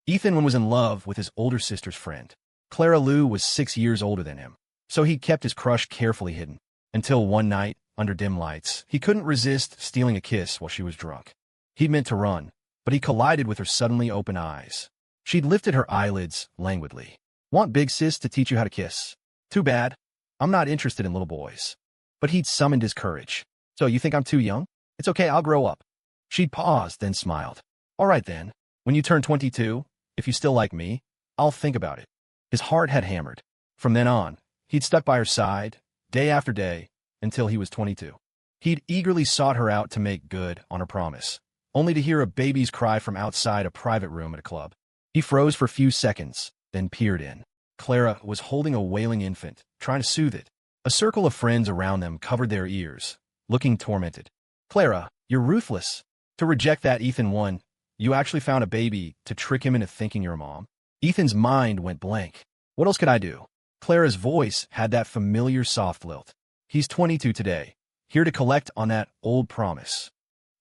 Ethan was in love with his older sister's friend. Clara Lou was 6 years older than him, so he kept his crush carefully hidden. Until one night, under dim lights, he couldn't resist stealing a kiss while she was drunk. He'd meant to run, but he collided with her suddenly open eyes. She'd lifted her eyelids languidly. "Want big sis to teach you how to kiss? Too bad. I'm not interested in little boys." But he'd summoned his courage. "So you think I'm too young? It's okay, I'll grow up." She'd paused, then smiled. "All right then. When you turn 22, if you still like me, I'll think about it." His heart had hammered. From then on, he'd stuck by her side, day after day, until he was 22. He'd eagerly sought her out to make good on her promise, only to hear a baby's cry from outside a private room at a club. He froze for a few seconds, then peered in. Clara was holding a wailing infant, trying to soothe it. A circle of friends around them covered their ears, looking tormented. "Clara, you're ruthless. To reject that Ethan one, you actually found a baby to trick him into thinking you're a mom." Ethan's mind went blank. What else could I do? Clara's voice had that familiar soft lilt. "He's 22 today, here to collect on that old promise."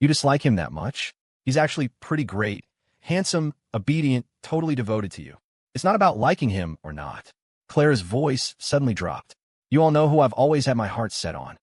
"You dislike him that much?" "He's actually pretty great, handsome, obedient, totally devoted to you." "It's not about liking him or not." Clara's voice suddenly dropped. "You all know who I've always had my heart set on."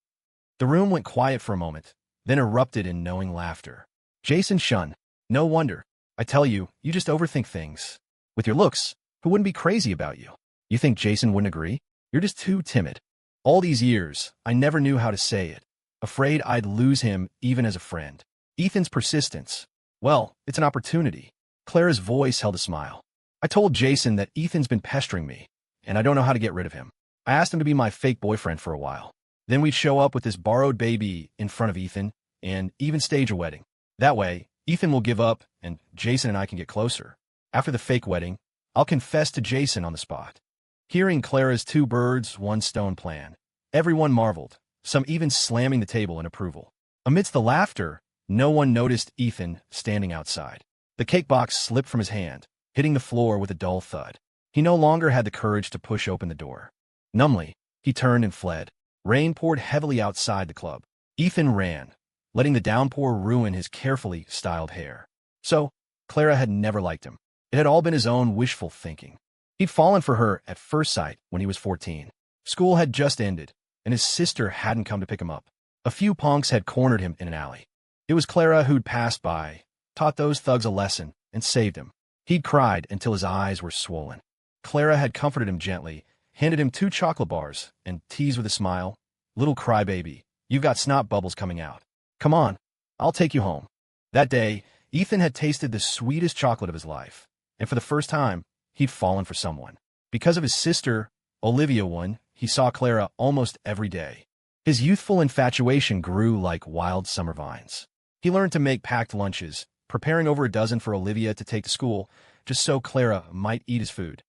The room went quiet for a moment, then erupted in knowing laughter. "Jason Shun. No wonder. I tell you, you just overthink things. With your looks, who wouldn't be crazy about you? You think Jason wouldn't agree? You're just too timid." All these years, I never knew how to say it. Afraid I'd lose him even as a friend. Ethan's persistence. Well, it's an opportunity. Clara's voice held a smile. "I told Jason that Ethan's been pestering me, and I don't know how to get rid of him. I asked him to be my fake boyfriend for a while. Then we'd show up with this borrowed baby in front of Ethan, and even stage a wedding. That way, Ethan will give up, and Jason and I can get closer. After the fake wedding, I'll confess to Jason on the spot." Hearing Clara's two birds, one stone plan, everyone marveled, some even slamming the table in approval. Amidst the laughter, no one noticed Ethan standing outside. The cake box slipped from his hand, hitting the floor with a dull thud. He no longer had the courage to push open the door. Numbly, he turned and fled. Rain poured heavily outside the club. Ethan ran, letting the downpour ruin his carefully styled hair. So, Clara had never liked him. It had all been his own wishful thinking. He'd fallen for her at first sight when he was 14. School had just ended, and his sister hadn't come to pick him up. A few punks had cornered him in an alley. It was Clara who'd passed by, taught those thugs a lesson, and saved him. He'd cried until his eyes were swollen. Clara had comforted him gently, handed him 2 chocolate bars, and teased with a smile, "Little crybaby, you've got snot bubbles coming out. Come on, I'll take you home." That day, Ethan had tasted the sweetest chocolate of his life, and for the first time, he'd fallen for someone. Because of his sister, Olivia one, he saw Clara almost every day. His youthful infatuation grew like wild summer vines. He learned to make packed lunches, preparing over a dozen for Olivia to take to school, just so Clara might eat his food.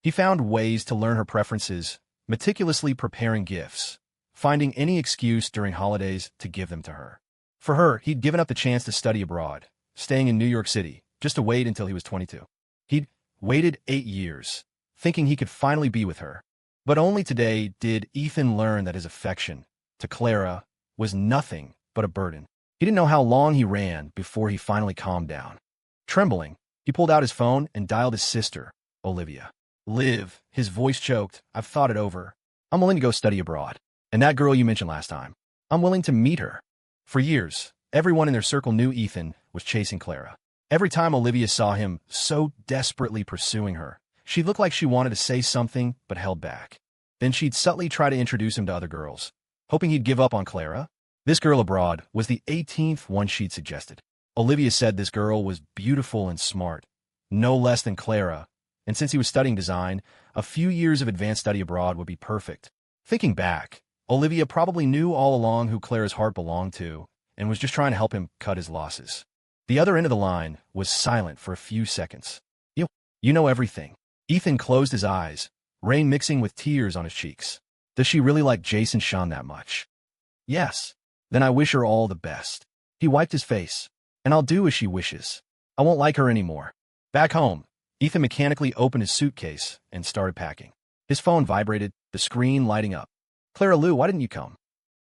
He found ways to learn her preferences, meticulously preparing gifts, finding any excuse during holidays to give them to her. For her, he'd given up the chance to study abroad, staying in New York City, just to wait until he was 22. He'd waited 8 years, thinking he could finally be with her. But only today did Ethan learn that his affection to Clara was nothing but a burden. He didn't know how long he ran before he finally calmed down. Trembling, he pulled out his phone and dialed his sister, Olivia. "Liv," his voice choked, "I've thought it over. I'm willing to go study abroad. And that girl you mentioned last time, I'm willing to meet her." For years, everyone in their circle knew Ethan was chasing Clara. Every time Olivia saw him so desperately pursuing her, she looked like she wanted to say something but held back. Then she'd subtly try to introduce him to other girls, hoping he'd give up on Clara. This girl abroad was the 18th one she'd suggested. Olivia said this girl was beautiful and smart, no less than Clara, and since he was studying design, a few years of advanced study abroad would be perfect. Thinking back, Olivia probably knew all along who Clara's heart belonged to and was just trying to help him cut his losses. The other end of the line was silent for a few seconds. You know everything." Ethan closed his eyes, rain mixing with tears on his cheeks. "Does she really like Jason Shun that much?" "Yes." "Then I wish her all the best." He wiped his face. "And I'll do as she wishes. I won't like her anymore." Back home, Ethan mechanically opened his suitcase and started packing. His phone vibrated, the screen lighting up. "Clara Lou, why didn't you come?"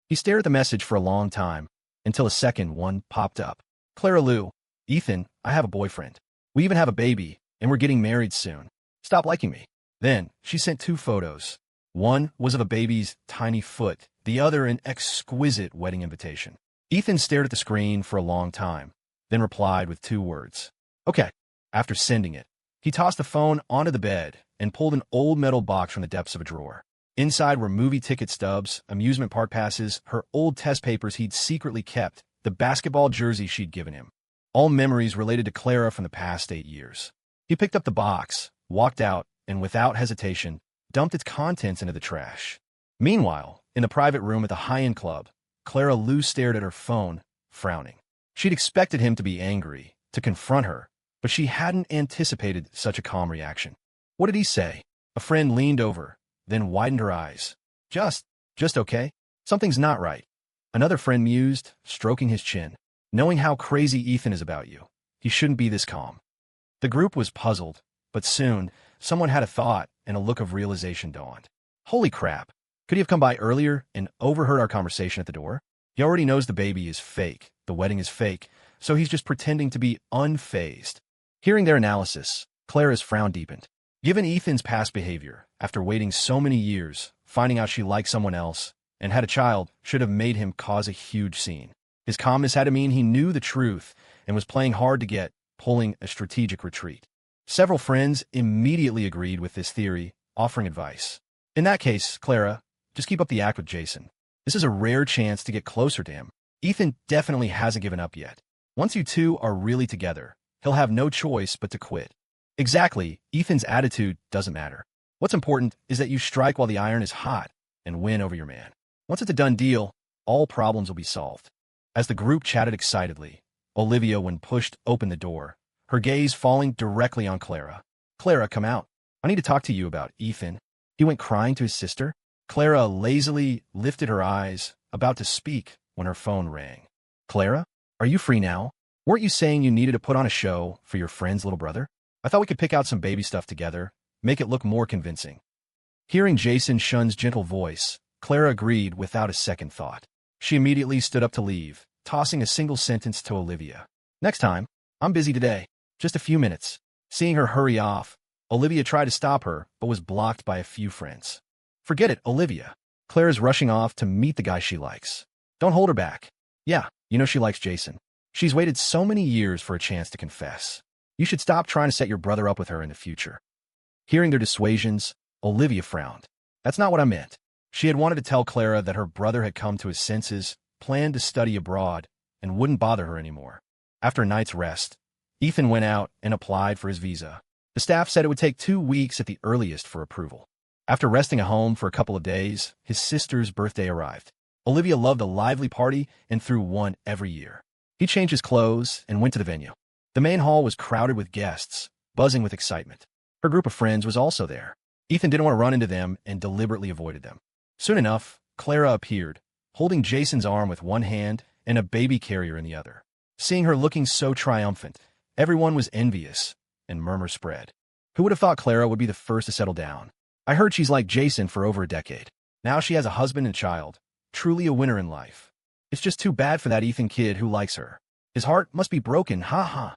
He stared at the message for a long time, until a second one popped up. "Clara Lou, Ethan, I have a boyfriend. We even have a baby, and we're getting married soon. Stop liking me. Then, she sent 2 photos. One was of a baby's tiny foot, the other an exquisite wedding invitation. Ethan stared at the screen for a long time, then replied with 2 words. Okay. After sending it, he tossed the phone onto the bed and pulled an old metal box from the depths of a drawer. Inside were movie ticket stubs, amusement park passes, her old test papers he'd secretly kept, the basketball jersey she'd given him. All memories related to Clara from the past 8 years. He picked up the box, walked out, and without hesitation, dumped its contents into the trash. Meanwhile, in the private room at the high-end club, Clara Lou stared at her phone, frowning. She'd expected him to be angry, to confront her, but she hadn't anticipated such a calm reaction. What did he say? A friend leaned over, then widened her eyes. Just okay? Something's not right. Another friend mused, stroking his chin. Knowing how crazy Ethan is about you, he shouldn't be this calm. The group was puzzled, but soon, someone had a thought and a look of realization dawned. Holy crap. Could he have come by earlier and overheard our conversation at the door? He already knows the baby is fake, the wedding is fake, so he's just pretending to be unfazed. Hearing their analysis, Clara's frown deepened. Given Ethan's past behavior, after waiting so many years, finding out she liked someone else, and had a child, should have made him cause a huge scene. His calmness had to mean he knew the truth and was playing hard to get, pulling a strategic retreat. Several friends immediately agreed with this theory, offering advice. In that case, Clara, just keep up the act with Jason. This is a rare chance to get closer to him. Ethan definitely hasn't given up yet. Once you two are really together, he'll have no choice but to quit. Exactly, Ethan's attitude doesn't matter. What's important is that you strike while the iron is hot and win over your man. Once it's a done deal, all problems will be solved. As the group chatted excitedly, Olivia, when pushed, opened the door, her gaze falling directly on Clara. Clara, come out. I need to talk to you about Ethan. He went crying to his sister. Clara lazily lifted her eyes, about to speak, when her phone rang. Clara, are you free now? Weren't you saying you needed to put on a show for your friend's little brother? I thought we could pick out some baby stuff together, make it look more convincing. Hearing Jason Shun's gentle voice, Clara agreed without a second thought. She immediately stood up to leave, tossing a single sentence to Olivia. Next time, I'm busy today. Just a few minutes. Seeing her hurry off, Olivia tried to stop her, but was blocked by a few friends. Forget it, Olivia. Clara's rushing off to meet the guy she likes. Don't hold her back. Yeah, you know she likes Jason. She's waited so many years for a chance to confess. You should stop trying to set your brother up with her in the future. Hearing their dissuasions, Olivia frowned. That's not what I meant. She had wanted to tell Clara that her brother had come to his senses, planned to study abroad, and wouldn't bother her anymore. After a night's rest, Ethan went out and applied for his visa. The staff said it would take 2 weeks at the earliest for approval. After resting at home for a couple of days, his sister's birthday arrived. Olivia loved a lively party and threw one every year. He changed his clothes and went to the venue. The main hall was crowded with guests, buzzing with excitement. Her group of friends was also there. Ethan didn't want to run into them and deliberately avoided them. Soon enough, Clara appeared, holding Jason's arm with one hand and a baby carrier in the other. Seeing her looking so triumphant, everyone was envious, and murmurs spread. Who would have thought Clara would be the first to settle down? I heard she's like Jason for over a decade. Now she has a husband and child. Truly a winner in life. It's just too bad for that Ethan kid who likes her. His heart must be broken, ha ha.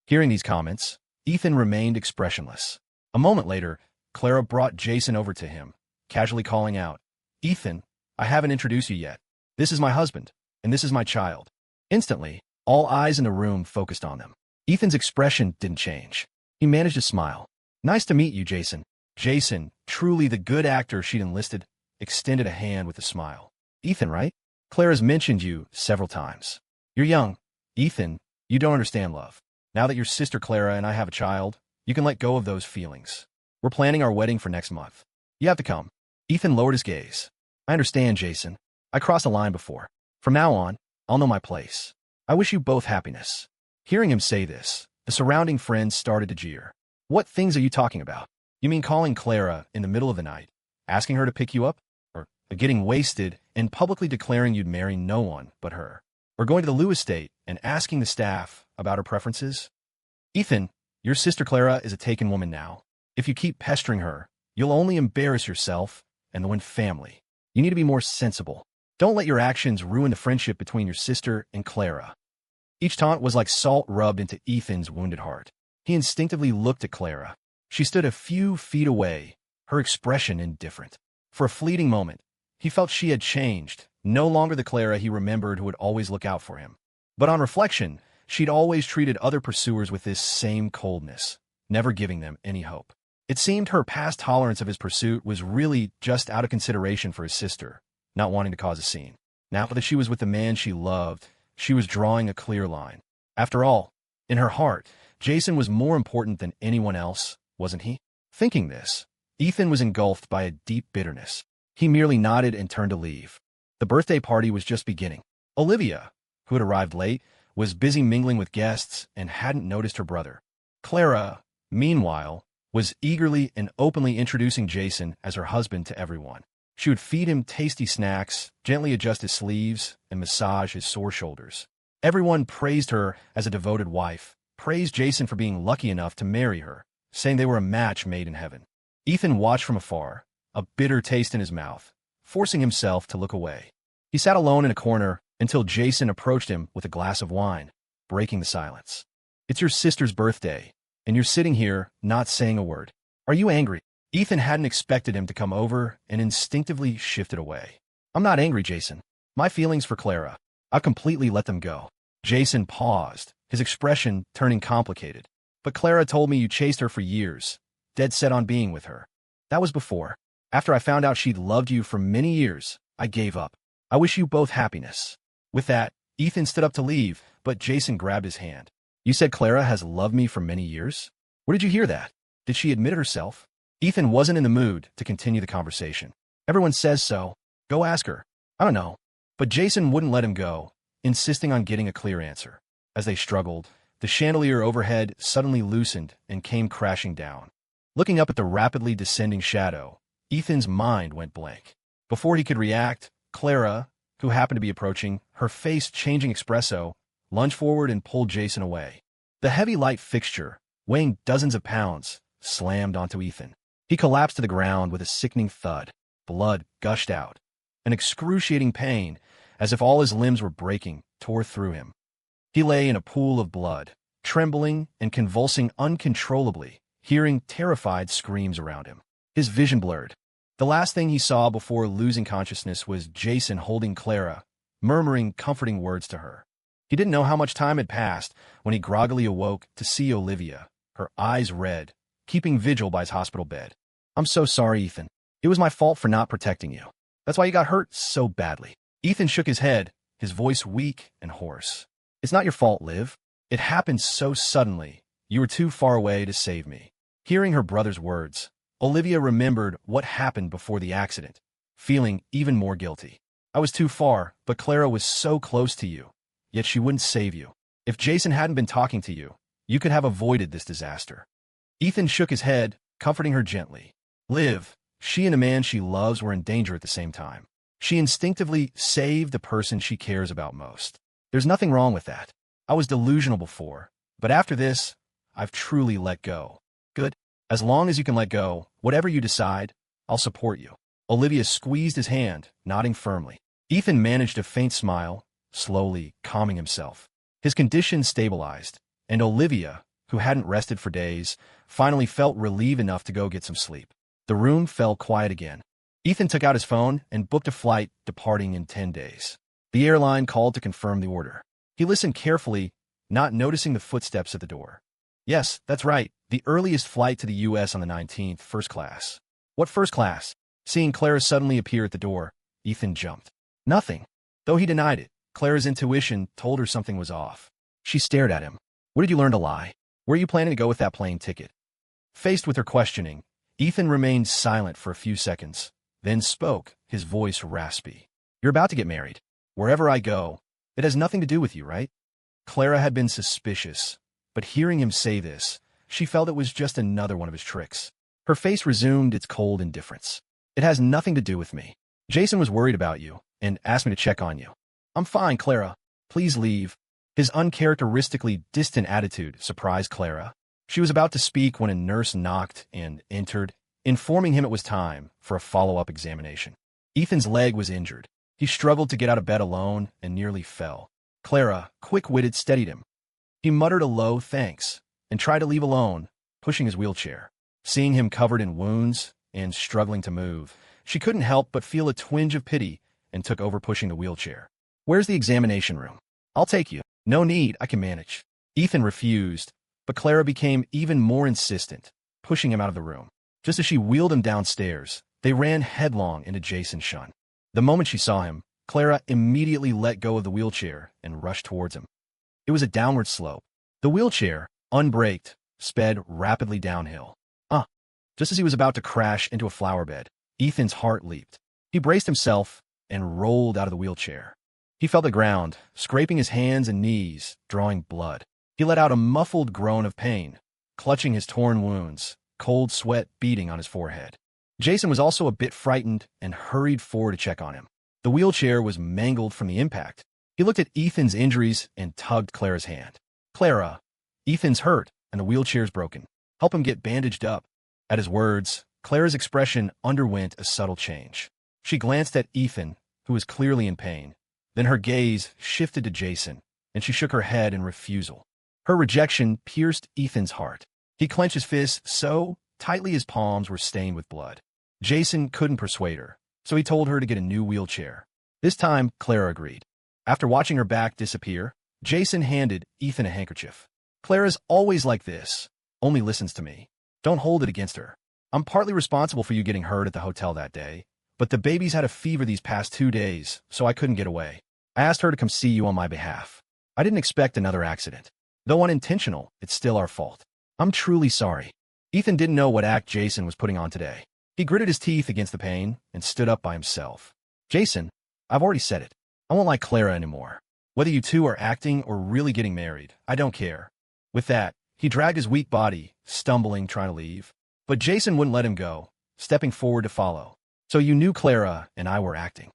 Hearing these comments, Ethan remained expressionless. A moment later, Clara brought Jason over to him, casually calling out, Ethan, I haven't introduced you yet. This is my husband, and this is my child. Instantly, all eyes in the room focused on them. Ethan's expression didn't change. He managed to smile. Nice to meet you, Jason. Jason, truly the good actor she'd enlisted, extended a hand with a smile. Ethan, right? Clara's mentioned you several times. You're young. Ethan, you don't understand love. Now that your sister Clara and I have a child, you can let go of those feelings. We're planning our wedding for next month. You have to come. Ethan lowered his gaze. I understand, Jason. I crossed a line before. From now on, I'll know my place. I wish you both happiness. Hearing him say this, the surrounding friends started to jeer. What things are you talking about? You mean calling Clara in the middle of the night, asking her to pick you up? Or getting wasted and publicly declaring you'd marry no one but her? Or going to the Lou estate and asking the staff about her preferences? Ethan, your sister Clara is a taken woman now. If you keep pestering her, you'll only embarrass yourself and the Wynn family. You need to be more sensible. Don't let your actions ruin the friendship between your sister and Clara. Each taunt was like salt rubbed into Ethan's wounded heart. He instinctively looked at Clara. She stood a few feet away, her expression indifferent. For a fleeting moment, he felt she had changed, no longer the Clara he remembered who would always look out for him. But on reflection, she'd always treated other pursuers with this same coldness, never giving them any hope. It seemed her past tolerance of his pursuit was really just out of consideration for his sister, not wanting to cause a scene. Now that she was with the man she loved, she was drawing a clear line. After all, in her heart, Jason was more important than anyone else, wasn't he? Thinking this, Ethan was engulfed by a deep bitterness. He merely nodded and turned to leave. The birthday party was just beginning. Olivia, who had arrived late, was busy mingling with guests and hadn't noticed her brother. Clara, meanwhile, was eagerly and openly introducing Jason as her husband to everyone. She would feed him tasty snacks, gently adjust his sleeves, and massage his sore shoulders. Everyone praised her as a devoted wife, praised Jason for being lucky enough to marry her, saying they were a match made in heaven. Ethan watched from afar, a bitter taste in his mouth, forcing himself to look away. He sat alone in a corner until Jason approached him with a glass of wine, breaking the silence. "It's your sister's birthday, and you're sitting here not saying a word. Are you angry?" Ethan hadn't expected him to come over and instinctively shifted away. "I'm not angry, Jason. My feelings for Clara, I've completely let them go." Jason paused, his expression turning complicated. "But Clara told me you chased her for years, dead set on being with her. That was before. After I found out she'd loved you for many years, I gave up. I wish you both happiness." With that, Ethan stood up to leave, but Jason grabbed his hand. "You said Clara has loved me for many years? Where did you hear that? Did she admit it herself?" Ethan wasn't in the mood to continue the conversation. "Everyone says so. Go ask her." "I don't know." But Jason wouldn't let him go, insisting on getting a clear answer. As they struggled, the chandelier overhead suddenly loosened and came crashing down. Looking up at the rapidly descending shadow, Ethan's mind went blank. Before he could react, Clara, who happened to be approaching, her face changing espresso, lunged forward and pulled Jason away. The heavy light fixture, weighing dozens of pounds, slammed onto Ethan. He collapsed to the ground with a sickening thud. Blood gushed out. An excruciating pain, as if all his limbs were breaking, tore through him. He lay in a pool of blood, trembling and convulsing uncontrollably, hearing terrified screams around him. His vision blurred. The last thing he saw before losing consciousness was Jason holding Clara, murmuring comforting words to her. He didn't know how much time had passed when he groggily awoke to see Olivia, her eyes red, keeping vigil by his hospital bed. "I'm so sorry, Ethan. It was my fault for not protecting you. That's why you got hurt so badly." Ethan shook his head, his voice weak and hoarse. "It's not your fault, Liv. It happened so suddenly. You were too far away to save me." Hearing her brother's words, Olivia remembered what happened before the accident, feeling even more guilty. "I was too far, but Clara was so close to you, yet she wouldn't save you. If Jason hadn't been talking to you, you could have avoided this disaster." Ethan shook his head, comforting her gently. Liv, she and the man she loves were in danger at the same time. She instinctively saved the person she cares about most. There's nothing wrong with that. I was delusional before, but after this, I've truly let go. Good. As long as you can let go, whatever you decide, I'll support you. Olivia squeezed his hand, nodding firmly. Ethan managed a faint smile, slowly calming himself. His condition stabilized, and Olivia, who hadn't rested for days, finally felt relieved enough to go get some sleep. The room fell quiet again. Ethan took out his phone and booked a flight departing in 10 days. The airline called to confirm the order. He listened carefully, not noticing the footsteps at the door. Yes, that's right, the earliest flight to the U.S. on the 19th, first class. What first class? Seeing Clara suddenly appear at the door, Ethan jumped. Nothing. Though he denied it, Clara's intuition told her something was off. She stared at him. Where did you learn to lie? Where are you planning to go with that plane ticket? Faced with her questioning, Ethan remained silent for a few seconds, then spoke, his voice raspy. You're about to get married. Wherever I go, it has nothing to do with you, right? Clara had been suspicious, but hearing him say this, she felt it was just another one of his tricks. Her face resumed its cold indifference. It has nothing to do with me. Jason was worried about you and asked me to check on you. I'm fine, Clara. Please leave. His uncharacteristically distant attitude surprised Clara. She was about to speak when a nurse knocked and entered, informing him it was time for a follow-up examination. Ethan's leg was injured. He struggled to get out of bed alone and nearly fell. Clara, quick-witted, steadied him. He muttered a low thanks, and tried to leave alone, pushing his wheelchair. Seeing him covered in wounds and struggling to move, she couldn't help but feel a twinge of pity and took over pushing the wheelchair. "Where's the examination room? I'll take you." "No need, I can manage." Ethan refused, but Clara became even more insistent, pushing him out of the room. Just as she wheeled him downstairs, they ran headlong into Jason's shun. The moment she saw him, Clara immediately let go of the wheelchair and rushed towards him. It was a downward slope. The wheelchair, unbraked, sped rapidly downhill. Just as he was about to crash into a flower bed, Ethan's heart leaped. He braced himself and rolled out of the wheelchair. He felt the ground, scraping his hands and knees, drawing blood. He let out a muffled groan of pain, clutching his torn wounds, cold sweat beading on his forehead. Jason was also a bit frightened and hurried forward to check on him. The wheelchair was mangled from the impact. He looked at Ethan's injuries and tugged Clara's hand. "Clara, Ethan's hurt and the wheelchair's broken. Help him get bandaged up." At his words, Clara's expression underwent a subtle change. She glanced at Ethan, who was clearly in pain. Then her gaze shifted to Jason, and she shook her head in refusal. Her rejection pierced Ethan's heart. He clenched his fists so tightly his palms were stained with blood. Jason couldn't persuade her, so he told her to get a new wheelchair. This time, Clara agreed. After watching her back disappear, Jason handed Ethan a handkerchief. "Clara's always like this, only listens to me. Don't hold it against her. I'm partly responsible for you getting hurt at the hotel that day, but the baby's had a fever these past 2 days, so I couldn't get away. I asked her to come see you on my behalf. I didn't expect another accident. Though unintentional, it's still our fault. I'm truly sorry." Ethan didn't know what act Jason was putting on today. He gritted his teeth against the pain and stood up by himself. "Jason, I've already said it. I won't like Clara anymore. Whether you two are acting or really getting married, I don't care." With that, he dragged his weak body, stumbling, trying to leave. But Jason wouldn't let him go, stepping forward to follow. "So you knew Clara and I were acting."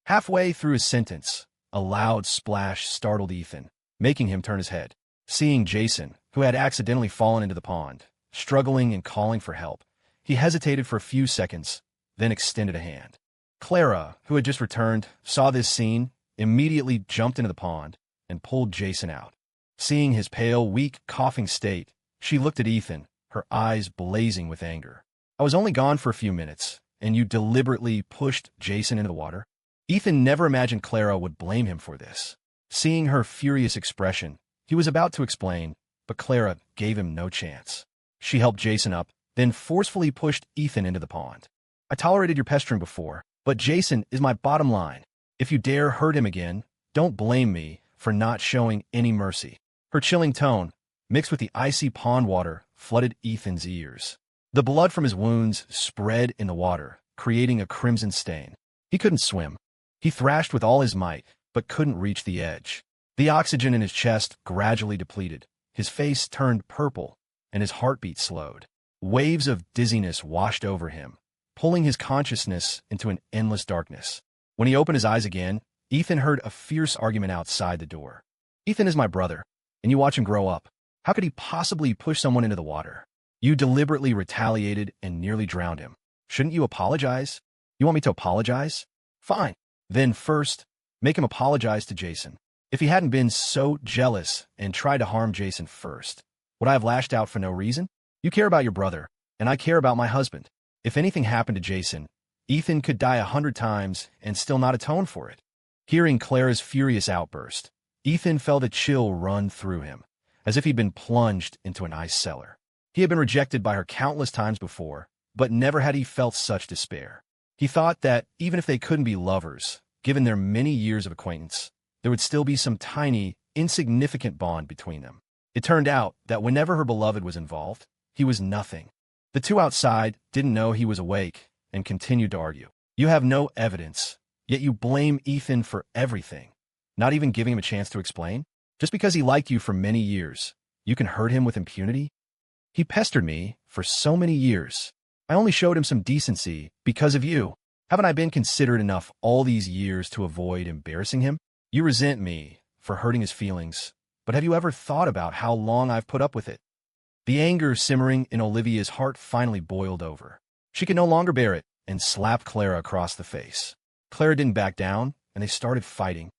Halfway through his sentence, a loud splash startled Ethan, making him turn his head. Seeing Jason, who had accidentally fallen into the pond, struggling and calling for help, he hesitated for a few seconds, then extended a hand. Clara, who had just returned, saw this scene, immediately jumped into the pond, and pulled Jason out. Seeing his pale, weak, coughing state, she looked at Ethan, her eyes blazing with anger. "I was only gone for a few minutes, and you deliberately pushed Jason into the water?" Ethan never imagined Clara would blame him for this. Seeing her furious expression, he was about to explain, but Clara gave him no chance. She helped Jason up, then forcefully pushed Ethan into the pond. "I tolerated your pestering before, but Jason is my bottom line. If you dare hurt him again, don't blame me for not showing any mercy." Her chilling tone, mixed with the icy pond water, flooded Ethan's ears. The blood from his wounds spread in the water, creating a crimson stain. He couldn't swim. He thrashed with all his might, but couldn't reach the edge. The oxygen in his chest gradually depleted. His face turned purple, and his heartbeat slowed. Waves of dizziness washed over him, pulling his consciousness into an endless darkness. When he opened his eyes again, Ethan heard a fierce argument outside the door. "Ethan is my brother, and you watch him grow up. How could he possibly push someone into the water? You deliberately retaliated and nearly drowned him. Shouldn't you apologize?" "You want me to apologize? Fine. Then first, make him apologize to Jason. If he hadn't been so jealous and tried to harm Jason first, would I have lashed out for no reason? You care about your brother, and I care about my husband. If anything happened to Jason, Ethan could die 100 times and still not atone for it." Hearing Clara's furious outburst, Ethan felt a chill run through him, as if he'd been plunged into an ice cellar. He had been rejected by her countless times before, but never had he felt such despair. He thought that even if they couldn't be lovers, given their many years of acquaintance, there would still be some tiny, insignificant bond between them. It turned out that whenever her beloved was involved, he was nothing. The two outside didn't know he was awake and continued to argue. "You have no evidence, yet you blame Ethan for everything, not even giving him a chance to explain? Just because he liked you for many years, you can hurt him with impunity? He pestered me for so many years. I only showed him some decency because of you. Haven't I been considerate enough all these years to avoid embarrassing him? You resent me for hurting his feelings, but have you ever thought about how long I've put up with it?" The anger simmering in Olivia's heart finally boiled over. She could no longer bear it and slapped Clara across the face. Clara didn't back down, and they started fighting.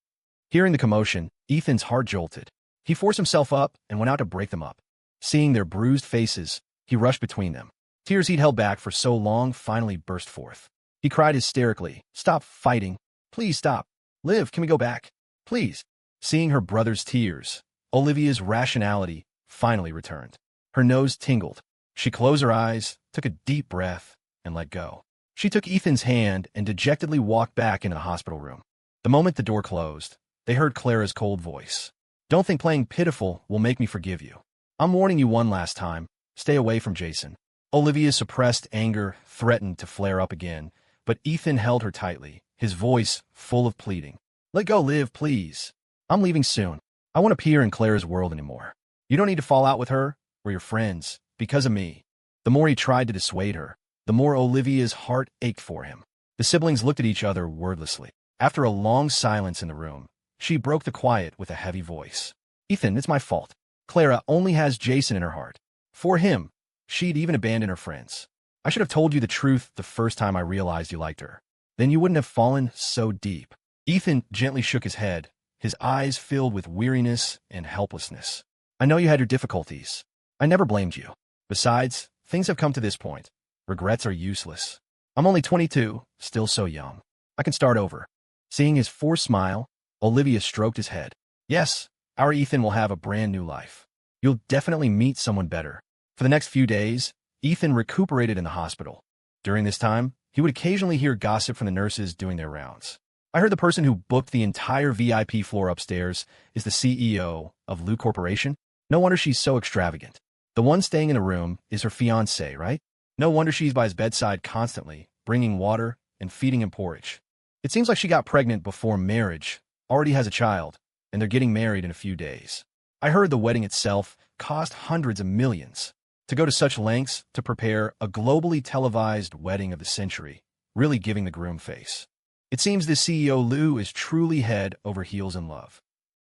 Hearing the commotion, Ethan's heart jolted. He forced himself up and went out to break them up. Seeing their bruised faces, he rushed between them. Tears he'd held back for so long finally burst forth. He cried hysterically, "Stop fighting. Please stop. Liv, can we go back? Please." Seeing her brother's tears, Olivia's rationality finally returned. Her nose tingled. She closed her eyes, took a deep breath, and let go. She took Ethan's hand and dejectedly walked back into the hospital room. The moment the door closed, they heard Clara's cold voice. "Don't think playing pitiful will make me forgive you. I'm warning you one last time. Stay away from Jason." Olivia's suppressed anger threatened to flare up again, but Ethan held her tightly, his voice full of pleading. "Let go, Liv, please. I'm leaving soon. I won't appear in Clara's world anymore. You don't need to fall out with her or your friends because of me." The more he tried to dissuade her, the more Olivia's heart ached for him. The siblings looked at each other wordlessly. After a long silence in the room, she broke the quiet with a heavy voice. "Ethan, it's my fault. Clara only has Jason in her heart. For him, she'd even abandon her friends. I should have told you the truth the first time I realized you liked her. Then you wouldn't have fallen so deep." Ethan gently shook his head, his eyes filled with weariness and helplessness. "I know you had your difficulties. I never blamed you. Besides, things have come to this point. Regrets are useless. I'm only 22, still so young. I can start over." Seeing his forced smile, Olivia stroked his head. "Yes, our Ethan will have a brand new life. You'll definitely meet someone better." For the next few days, Ethan recuperated in the hospital. During this time, he would occasionally hear gossip from the nurses doing their rounds. "I heard the person who booked the entire VIP floor upstairs is the CEO of Lou Corporation. No wonder she's so extravagant. The one staying in the room is her fiancé, right? No wonder she's by his bedside constantly, bringing water and feeding him porridge. It seems like she got pregnant before marriage, already has a child, and they're getting married in a few days. I heard the wedding itself cost hundreds of millions. To go to such lengths to prepare a globally televised wedding of the century, really giving the groom face. It seems the CEO Lou is truly head over heels in love."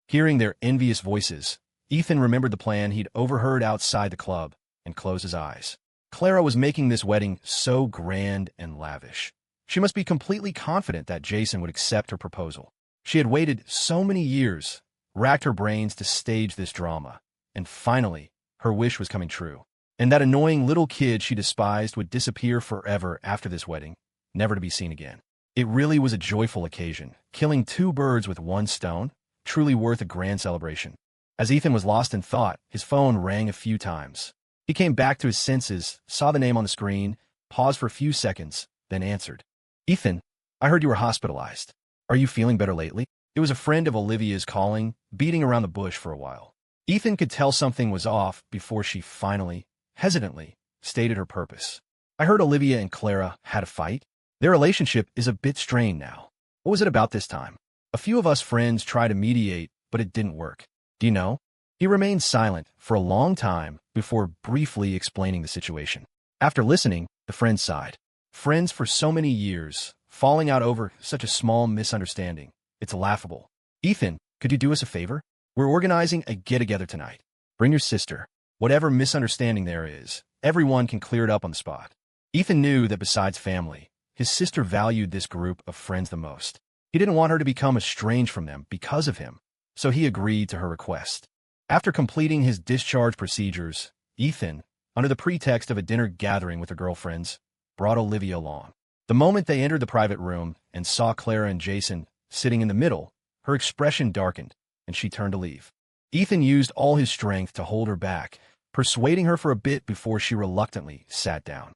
Hearing their envious voices, Ethan remembered the plan he'd overheard outside the club and closed his eyes. Clara was making this wedding so grand and lavish. She must be completely confident that Jason would accept her proposal. She had waited so many years, racked her brains to stage this drama, and finally, her wish was coming true. And that annoying little kid she despised would disappear forever after this wedding, never to be seen again. It really was a joyful occasion, killing two birds with one stone, truly worth a grand celebration. As Ethan was lost in thought, his phone rang a few times. He came back to his senses, saw the name on the screen, paused for a few seconds, then answered. "Ethan, I heard you were hospitalized. Are you feeling better lately?" It was a friend of Olivia's calling, beating around the bush for a while. Ethan could tell something was off before she finally, hesitantly, stated her purpose. "I heard Olivia and Clara had a fight. Their relationship is a bit strained now. What was it about this time? A few of us friends tried to mediate, but it didn't work. Do you know?" He remained silent for a long time before briefly explaining the situation. After listening, the friend sighed. Friends for so many years, falling out over such a small misunderstanding. It's laughable. "Ethan, could you do us a favor? We're organizing a get-together tonight. Bring your sister. Whatever misunderstanding there is, everyone can clear it up on the spot." Ethan knew that besides family, his sister valued this group of friends the most. He didn't want her to become estranged from them because of him, so he agreed to her request. After completing his discharge procedures, Ethan, under the pretext of a dinner gathering with her girlfriends, brought Olivia along. The moment they entered the private room and saw Clara and Jason sitting in the middle, her expression darkened, and she turned to leave. Ethan used all his strength to hold her back, persuading her for a bit before she reluctantly sat down.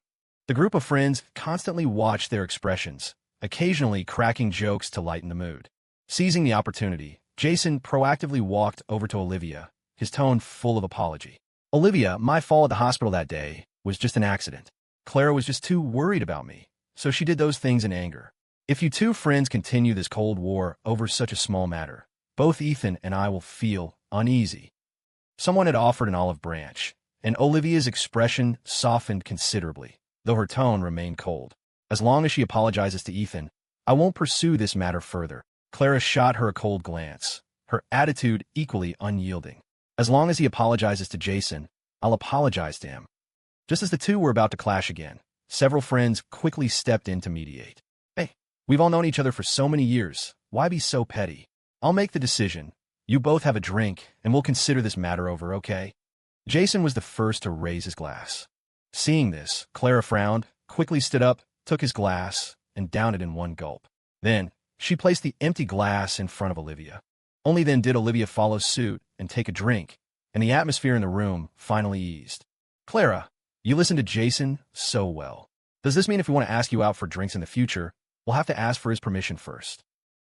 The group of friends constantly watched their expressions, occasionally cracking jokes to lighten the mood. Seizing the opportunity, Jason proactively walked over to Olivia, his tone full of apology. "Olivia, my fall at the hospital that day was just an accident. Clara was just too worried about me, so she did those things in anger. If you two friends continue this Cold War over such a small matter, both Ethan and I will feel uneasy." Someone had offered an olive branch, and Olivia's expression softened considerably, though her tone remained cold. "As long as she apologizes to Ethan, I won't pursue this matter further." Clara shot her a cold glance, her attitude equally unyielding. "As long as he apologizes to Jason, I'll apologize to him." Just as the two were about to clash again, several friends quickly stepped in to mediate. "Hey, we've all known each other for so many years. Why be so petty? I'll make the decision. You both have a drink, and we'll consider this matter over, okay?" Jason was the first to raise his glass. Seeing this, Clara frowned, quickly stood up, took his glass, and downed it in one gulp. Then, she placed the empty glass in front of Olivia. Only then did Olivia follow suit and take a drink, and the atmosphere in the room finally eased. Clara, you listened to Jason so well. Does this mean if we want to ask you out for drinks in the future, we'll have to ask for his permission first?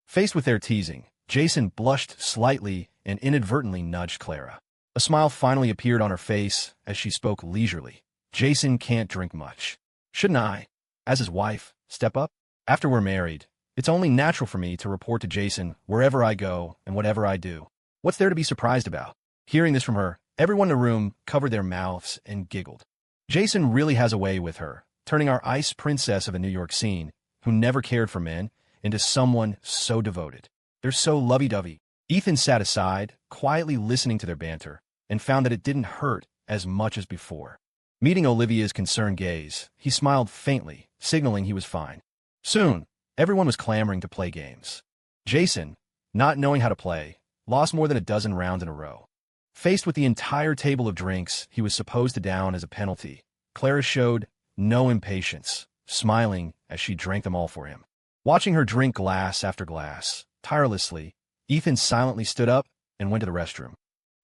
Faced with their teasing, Jason blushed slightly and inadvertently nudged Clara. A smile finally appeared on her face as she spoke leisurely. Jason can't drink much. Shouldn't I, as his wife, step up? After we're married, it's only natural for me to report to Jason wherever I go and whatever I do. What's there to be surprised about? Hearing this from her, everyone in the room covered their mouths and giggled. Jason really has a way with her, turning our ice princess of a New York scene, who never cared for men, into someone so devoted. They're so lovey-dovey. Ethan sat aside, quietly listening to their banter, and found that it didn't hurt as much as before. Meeting Olivia's concerned gaze, he smiled faintly, signaling he was fine. Soon, everyone was clamoring to play games. Jason, not knowing how to play, lost more than a dozen rounds in a row. Faced with the entire table of drinks he was supposed to down as a penalty, Clara showed no impatience, smiling as she drank them all for him. Watching her drink glass after glass, tirelessly, Ethan silently stood up and went to the restroom.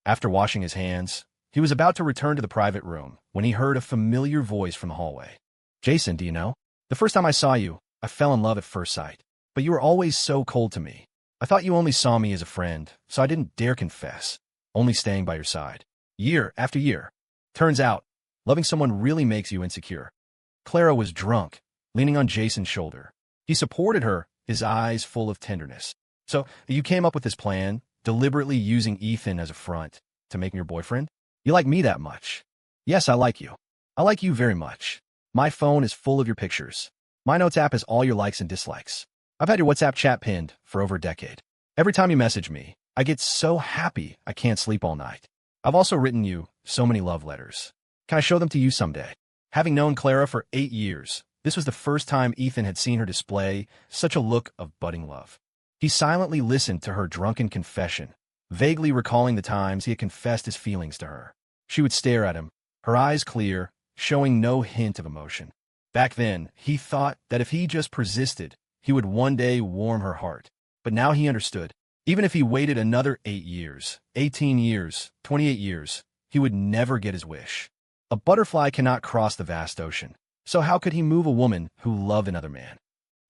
After washing his hands, he was about to return to the private room when he heard a familiar voice from the hallway. Jason, do you know? The first time I saw you, I fell in love at first sight. But you were always so cold to me. I thought you only saw me as a friend, so I didn't dare confess, only staying by your side. Year after year. Turns out, loving someone really makes you insecure. Clara was drunk, leaning on Jason's shoulder. He supported her, his eyes full of tenderness. So, you came up with this plan, deliberately using Ethan as a front, to make me your boyfriend? You like me that much? Yes, I like you. I like you very much. My phone is full of your pictures. My notes app has all your likes and dislikes. I've had your WhatsApp chat pinned for over a decade. Every time you message me, I get so happy I can't sleep all night. I've also written you so many love letters. Can I show them to you someday? Having known Clara for 8 years, this was the first time Ethan had seen her display such a look of budding love. He silently listened to her drunken confession, vaguely recalling the times he had confessed his feelings to her. She would stare at him, her eyes clear, showing no hint of emotion. Back then, he thought that if he just persisted, he would one day warm her heart. But now he understood. Even if he waited another 8 years, 18 years, 28 years, he would never get his wish. A butterfly cannot cross the vast ocean. So how could he move a woman who loved another man?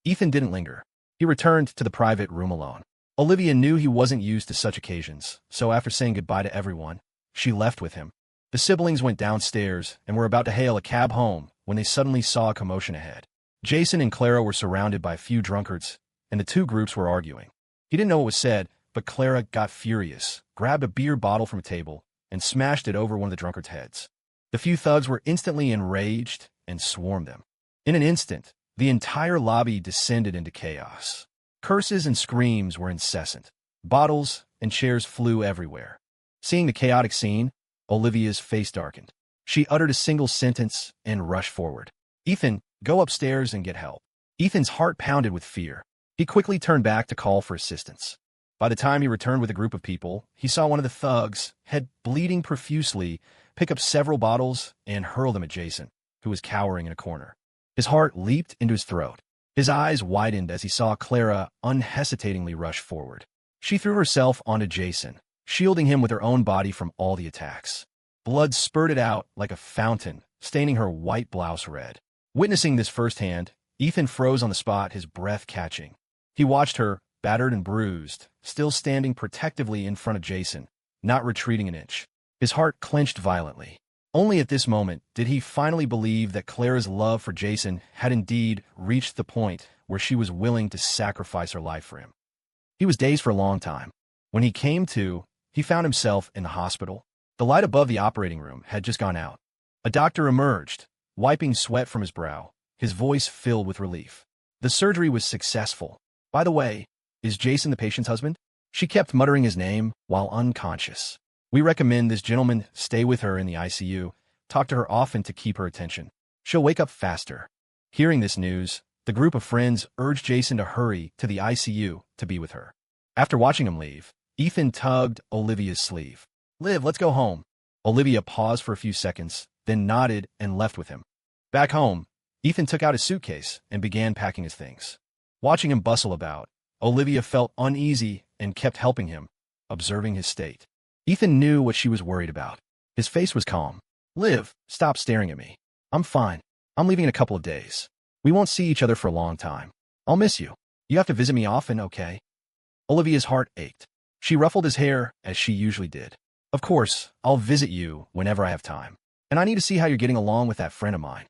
Ethan didn't linger. He returned to the private room alone. Olivia knew he wasn't used to such occasions, so after saying goodbye to everyone, she left with him. The siblings went downstairs and were about to hail a cab home when they suddenly saw a commotion ahead. Jason and Clara were surrounded by a few drunkards, and the two groups were arguing. He didn't know what was said, but Clara got furious, grabbed a beer bottle from a table, and smashed it over one of the drunkards' heads. The few thugs were instantly enraged and swarmed them. In an instant, the entire lobby descended into chaos. Curses and screams were incessant. Bottles and chairs flew everywhere. Seeing the chaotic scene, Olivia's face darkened. She uttered a single sentence and rushed forward. Ethan, go upstairs and get help. Ethan's heart pounded with fear. He quickly turned back to call for assistance. By the time he returned with a group of people, he saw one of the thugs, head bleeding profusely, pick up several bottles and hurl them at Jason, who was cowering in a corner. His heart leaped into his throat. His eyes widened as he saw Clara unhesitatingly rush forward. She threw herself onto Jason, shielding him with her own body from all the attacks. Blood spurted out like a fountain, staining her white blouse red. Witnessing this firsthand, Ethan froze on the spot, his breath catching. He watched her, battered and bruised, still standing protectively in front of Jason, not retreating an inch. His heart clenched violently. Only at this moment did he finally believe that Clara's love for Jason had indeed reached the point where she was willing to sacrifice her life for him. He was dazed for a long time. When he came to, he found himself in the hospital. The light above the operating room had just gone out. A doctor emerged, wiping sweat from his brow, his voice filled with relief. The surgery was successful. By the way, is Jason the patient's husband? She kept muttering his name while unconscious. We recommend this gentleman stay with her in the ICU. Talk to her often to keep her attention. She'll wake up faster. Hearing this news, the group of friends urged Jason to hurry to the ICU to be with her. After watching him leave, Ethan tugged Olivia's sleeve. Liv, let's go home. Olivia paused for a few seconds, then nodded and left with him. Back home, Ethan took out his suitcase and began packing his things. Watching him bustle about, Olivia felt uneasy and kept helping him, observing his state. Ethan knew what she was worried about. His face was calm. Liv, stop staring at me. I'm fine. I'm leaving in a couple of days. We won't see each other for a long time. I'll miss you. You have to visit me often, okay? Olivia's heart ached. She ruffled his hair as she usually did. Of course, I'll visit you whenever I have time. And I need to see how you're getting along with that friend of mine.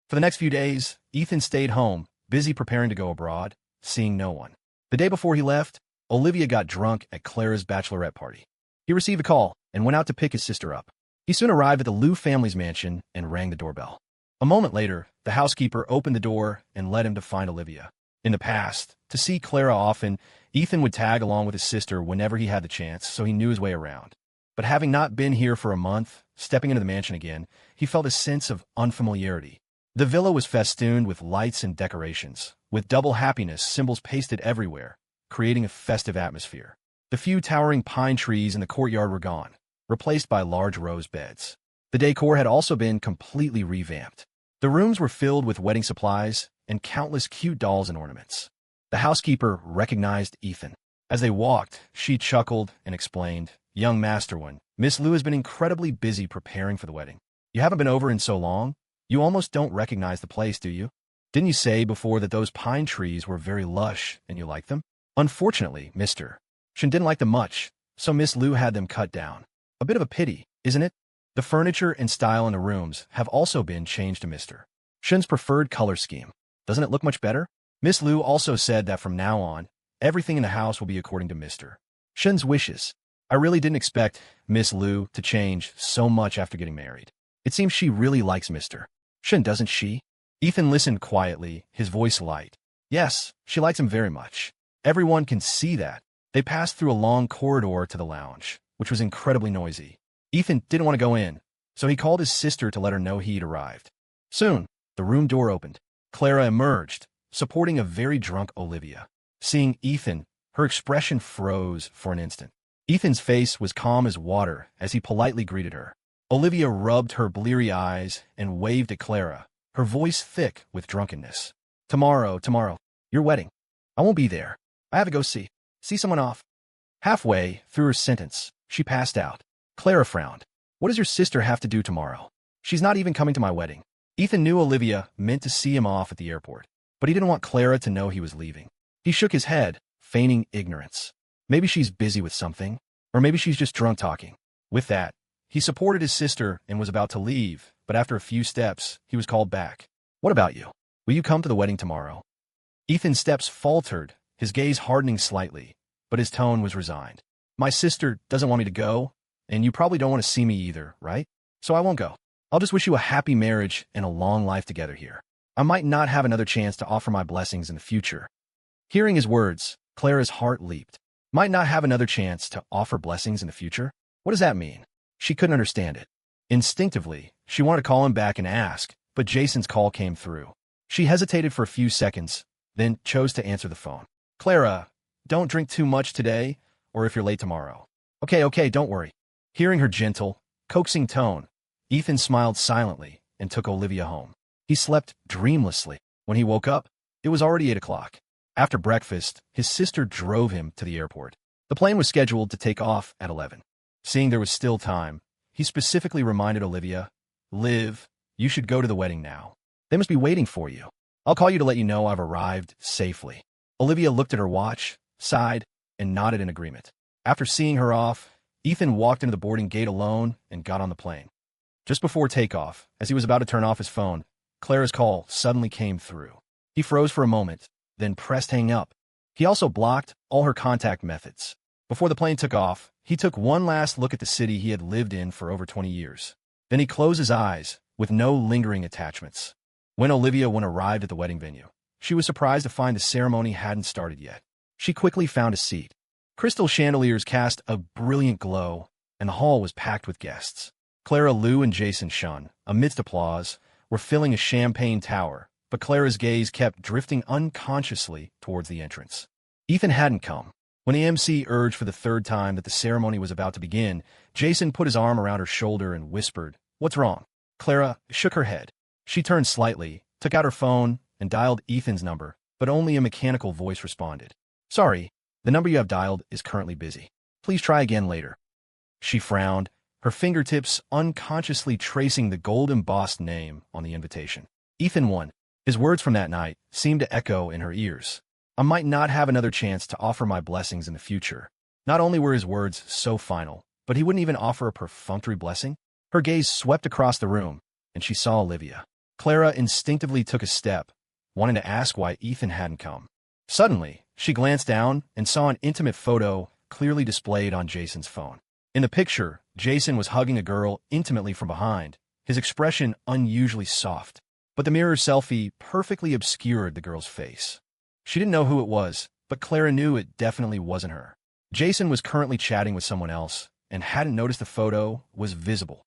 For the next few days, Ethan stayed home, busy preparing to go abroad, seeing no one. The day before he left, Olivia got drunk at Clara's bachelorette party. He received a call and went out to pick his sister up. He soon arrived at the Liu family's mansion and rang the doorbell. A moment later, the housekeeper opened the door and led him to find Olivia. In the past, to see Clara often, Ethan would tag along with his sister whenever he had the chance, so he knew his way around. But having not been here for a month, stepping into the mansion again, he felt a sense of unfamiliarity. The villa was festooned with lights and decorations, with double happiness symbols pasted everywhere, creating a festive atmosphere. The few towering pine trees in the courtyard were gone, replaced by large rose beds. The decor had also been completely revamped. The rooms were filled with wedding supplies and countless cute dolls and ornaments. The housekeeper recognized Ethan. As they walked, she chuckled and explained, "Young Master One, Miss Liu has been incredibly busy preparing for the wedding. You haven't been over in so long. You almost don't recognize the place, do you? Didn't you say before that those pine trees were very lush and you liked them? Unfortunately, Mr. Shen didn't like them much, so Miss Liu had them cut down. A bit of a pity, isn't it? The furniture and style in the rooms have also been changed to Mr. Shen's preferred color scheme. Doesn't it look much better? Miss Liu also said that from now on, everything in the house will be according to Mr. Shen's wishes. I really didn't expect Miss Liu to change so much after getting married. It seems she really likes Mr. Shen, doesn't she?" Ethan listened quietly, his voice light. "Yes, she likes him very much. Everyone can see that." They passed through a long corridor to the lounge, which was incredibly noisy. Ethan didn't want to go in, so he called his sister to let her know he'd arrived. Soon, the room door opened. Clara emerged, supporting a very drunk Olivia. Seeing Ethan, her expression froze for an instant. Ethan's face was calm as water as he politely greeted her. Olivia rubbed her bleary eyes and waved at Clara, her voice thick with drunkenness. Tomorrow, your wedding. I won't be there. I have to go see someone off." Halfway through her sentence, she passed out. Clara frowned. "What does your sister have to do tomorrow? She's not even coming to my wedding." Ethan knew Olivia meant to see him off at the airport, but he didn't want Clara to know he was leaving. He shook his head, feigning ignorance. Maybe she's busy with something, or maybe she's just drunk talking. With that, he supported his sister and was about to leave, but after a few steps, he was called back. "What about you? Will you come to the wedding tomorrow?" Ethan's steps faltered, his gaze hardening slightly, but his tone was resigned. "My sister doesn't want me to go, and you probably don't want to see me either, right? So I won't go. I'll just wish you a happy marriage and a long life together here. I might not have another chance to offer my blessings in the future." Hearing his words, Clara's heart leaped. Might not have another chance to offer blessings in the future? What does that mean? She couldn't understand it. Instinctively, she wanted to call him back and ask, but Jason's call came through. She hesitated for a few seconds, then chose to answer the phone. "Clara, don't drink too much today, or if you're late tomorrow." Okay, don't worry." Hearing her gentle, coaxing tone, Ethan smiled silently and took Olivia home. He slept dreamlessly. When he woke up, it was already 8 o'clock. After breakfast, his sister drove him to the airport. The plane was scheduled to take off at 11. Seeing there was still time, he specifically reminded Olivia, "Liv, you should go to the wedding now. They must be waiting for you. I'll call you to let you know I've arrived safely." Olivia looked at her watch, sighed, and nodded in agreement. After seeing her off, Ethan walked into the boarding gate alone and got on the plane. Just before takeoff, as he was about to turn off his phone, Clara's call suddenly came through. He froze for a moment, then pressed hang up. He also blocked all her contact methods. Before the plane took off, he took one last look at the city he had lived in for over 20 years. Then he closed his eyes, with no lingering attachments. When Olivia arrived at the wedding venue, she was surprised to find the ceremony hadn't started yet. She quickly found a seat. Crystal chandeliers cast a brilliant glow, and the hall was packed with guests. Clara, Liu, and Jason Shun, amidst applause, were filling a champagne tower, but Clara's gaze kept drifting unconsciously towards the entrance. Ethan hadn't come. When the MC urged for the third time that the ceremony was about to begin, Jason put his arm around her shoulder and whispered, "What's wrong?" Clara shook her head. She turned slightly, took out her phone, and dialed Ethan's number, but only a mechanical voice responded. "Sorry, the number you have dialed is currently busy. Please try again later." She frowned, her fingertips unconsciously tracing the gold-embossed name on the invitation. Ethan won. His words from that night seemed to echo in her ears. I might not have another chance to offer my blessings in the future. Not only were his words so final, but he wouldn't even offer a perfunctory blessing. Her gaze swept across the room, and she saw Olivia. Clara instinctively took a step, wanting to ask why Ethan hadn't come. Suddenly, she glanced down and saw an intimate photo clearly displayed on Jason's phone. In the picture, Jason was hugging a girl intimately from behind, his expression unusually soft. But the mirror selfie perfectly obscured the girl's face. She didn't know who it was, but Clara knew it definitely wasn't her. Jason was currently chatting with someone else, and hadn't noticed the photo was visible.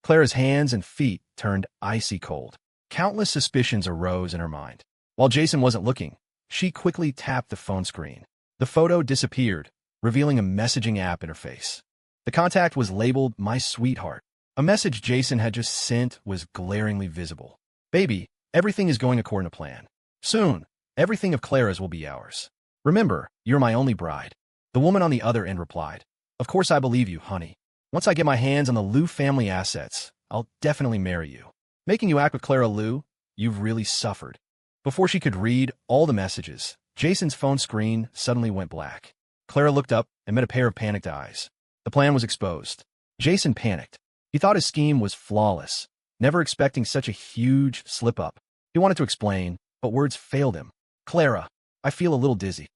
Clara's hands and feet turned icy cold. Countless suspicions arose in her mind. While Jason wasn't looking, she quickly tapped the phone screen. The photo disappeared, revealing a messaging app interface. The contact was labeled "My Sweetheart." A message Jason had just sent was glaringly visible. "Baby, everything is going according to plan. Soon, everything of Clara's will be ours. Remember, you're my only bride." The woman on the other end replied, "Of course I believe you, honey. Once I get my hands on the Liu family assets, I'll definitely marry you. Making you act with Clara Liu, you've really suffered." Before she could read all the messages, Jason's phone screen suddenly went black. Clara looked up and met a pair of panicked eyes. The plan was exposed. Jason panicked. He thought his scheme was flawless, never expecting such a huge slip-up. He wanted to explain, but words failed him. "Clara, I feel a little dizzy."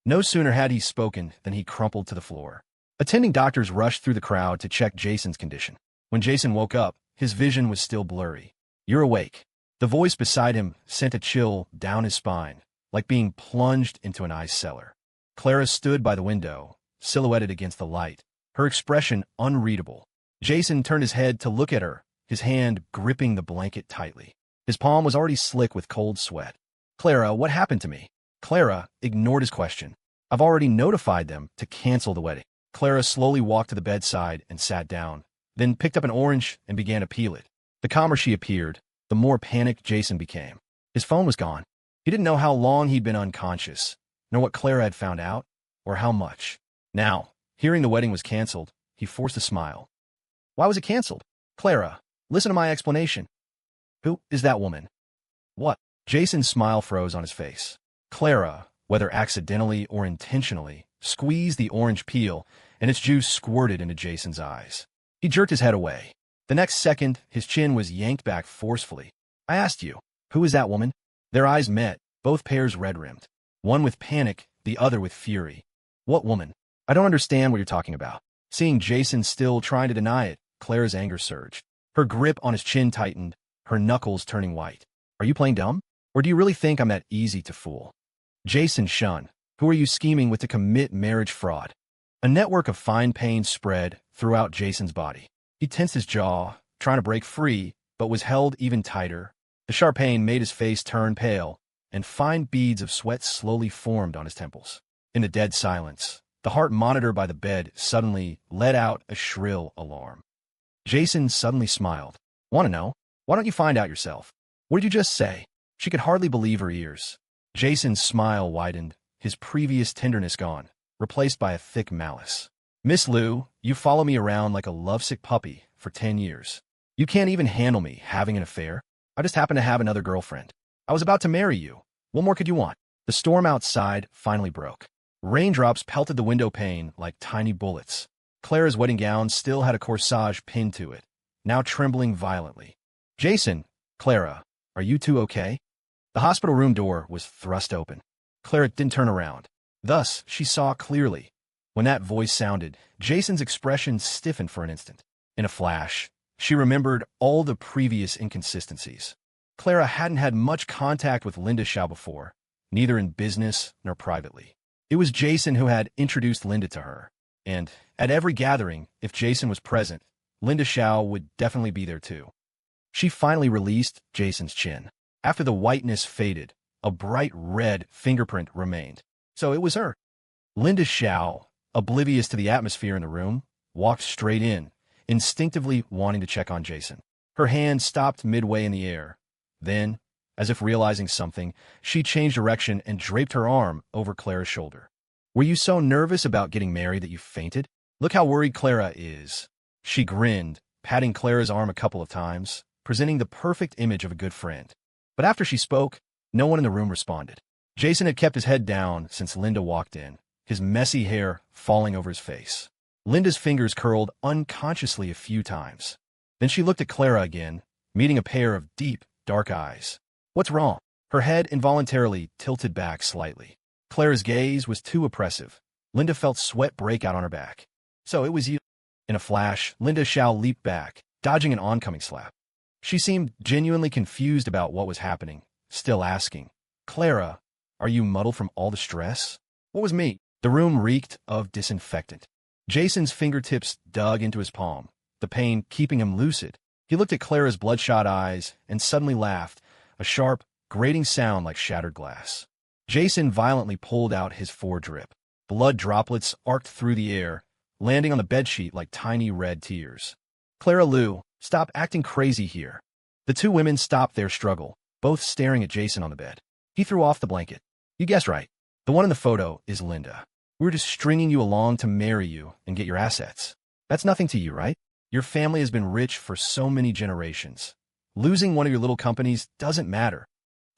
No sooner had he spoken than he crumpled to the floor. Attending doctors rushed through the crowd to check Jason's condition. When Jason woke up, his vision was still blurry. "You're awake." The voice beside him sent a chill down his spine, like being plunged into an ice cellar. Clara stood by the window, silhouetted against the light, her expression unreadable. Jason turned his head to look at her, his hand gripping the blanket tightly. His palm was already slick with cold sweat. "Clara, what happened to me?" Clara ignored his question. "I've already notified them to cancel the wedding." Clara slowly walked to the bedside and sat down, then picked up an orange and began to peel it. The calmer she appeared, the more panicked Jason became. His phone was gone. He didn't know how long he'd been unconscious, nor what Clara had found out, or how much. Now, hearing the wedding was canceled, he forced a smile. "Why was it canceled?" "Clara, listen to my explanation." "Who is that woman?" "What?" Jason's smile froze on his face. Clara, whether accidentally or intentionally, squeezed the orange peel, and its juice squirted into Jason's eyes. He jerked his head away. The next second, his chin was yanked back forcefully. "I asked you, who is that woman?" Their eyes met, both pairs red-rimmed. One with panic, the other with fury. "What woman? I don't understand what you're talking about." Seeing Jason still trying to deny it, Clara's anger surged. Her grip on his chin tightened, her knuckles turning white. "Are you playing dumb? Or do you really think I'm that easy to fool?" Jason shunned. "Who are you scheming with to commit marriage fraud?" A network of fine pain spread throughout Jason's body. He tensed his jaw, trying to break free, but was held even tighter. The sharp pain made his face turn pale, and fine beads of sweat slowly formed on his temples. In the dead silence, the heart monitor by the bed suddenly let out a shrill alarm. Jason suddenly smiled. "Want to know? Why don't you find out yourself?" "What did you just say?" She could hardly believe her ears. Jason's smile widened, his previous tenderness gone, replaced by a thick malice. "Miss Liu, you follow me around like a lovesick puppy for 10 years. You can't even handle me having an affair. I just happen to have another girlfriend. I was about to marry you. What more could you want?" The storm outside finally broke. Raindrops pelted the window pane like tiny bullets. Clara's wedding gown still had a corsage pinned to it, now trembling violently. "Jason, Clara, are you two okay?" The hospital room door was thrust open. Clara didn't turn around. Thus, she saw clearly. When that voice sounded, Jason's expression stiffened for an instant. In a flash, she remembered all the previous inconsistencies. Clara hadn't had much contact with Linda Shaw before, neither in business nor privately. It was Jason who had introduced Linda to her, and at every gathering, if Jason was present, Linda Shaw would definitely be there too. She finally released Jason's chin. After the whiteness faded, a bright red fingerprint remained. So it was her. Linda Xiao, oblivious to the atmosphere in the room, walked straight in, instinctively wanting to check on Jason. Her hand stopped midway in the air. Then, as if realizing something, she changed direction and draped her arm over Clara's shoulder. "Were you so nervous about getting married that you fainted? Look how worried Clara is." She grinned, patting Clara's arm a couple of times, presenting the perfect image of a good friend. But after she spoke, no one in the room responded. Jason had kept his head down since Linda walked in, his messy hair falling over his face. Linda's fingers curled unconsciously a few times. Then she looked at Clara again, meeting a pair of deep, dark eyes. "What's wrong?" Her head involuntarily tilted back slightly. Clara's gaze was too oppressive. Linda felt sweat break out on her back. "So it was you." In a flash, Linda Xiao leaped back, dodging an oncoming slap. She seemed genuinely confused about what was happening, still asking, "Clara, are you muddled from all the stress?" "What was me?" The room reeked of disinfectant. Jason's fingertips dug into his palm, the pain keeping him lucid. He looked at Clara's bloodshot eyes and suddenly laughed, a sharp, grating sound like shattered glass. Jason violently pulled out his foredrip. Blood droplets arced through the air, landing on the bedsheet like tiny red tears. "Clara Lu, stop acting crazy here." The two women stopped their struggle, both staring at Jason on the bed. He threw off the blanket. "You guessed right. The one in the photo is Linda. We're just stringing you along to marry you and get your assets. That's nothing to you, right? Your family has been rich for so many generations. Losing one of your little companies doesn't matter."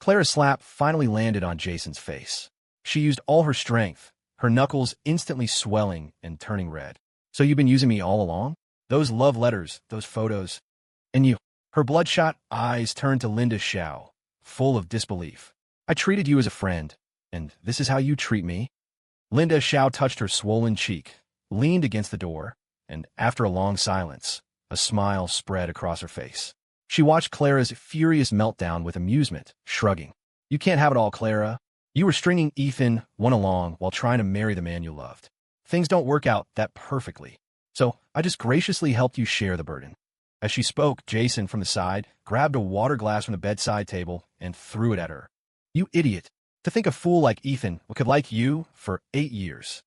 Clara's slap finally landed on Jason's face. She used all her strength, her knuckles instantly swelling and turning red. "So you've been using me all along? Those love letters, those photos, and you." Her bloodshot eyes turned to Linda Xiao, full of disbelief. "I treated you as a friend, and this is how you treat me?" Linda Xiao touched her swollen cheek, leaned against the door, and after a long silence, a smile spread across her face. She watched Clara's furious meltdown with amusement, shrugging. "You can't have it all, Clara. You were stringing Ethan one along while trying to marry the man you loved. Things don't work out that perfectly. So I just graciously helped you share the burden." As she spoke, Jason from the side grabbed a water glass from the bedside table and threw it at her. "You idiot. To think a fool like Ethan could like you for 8 years.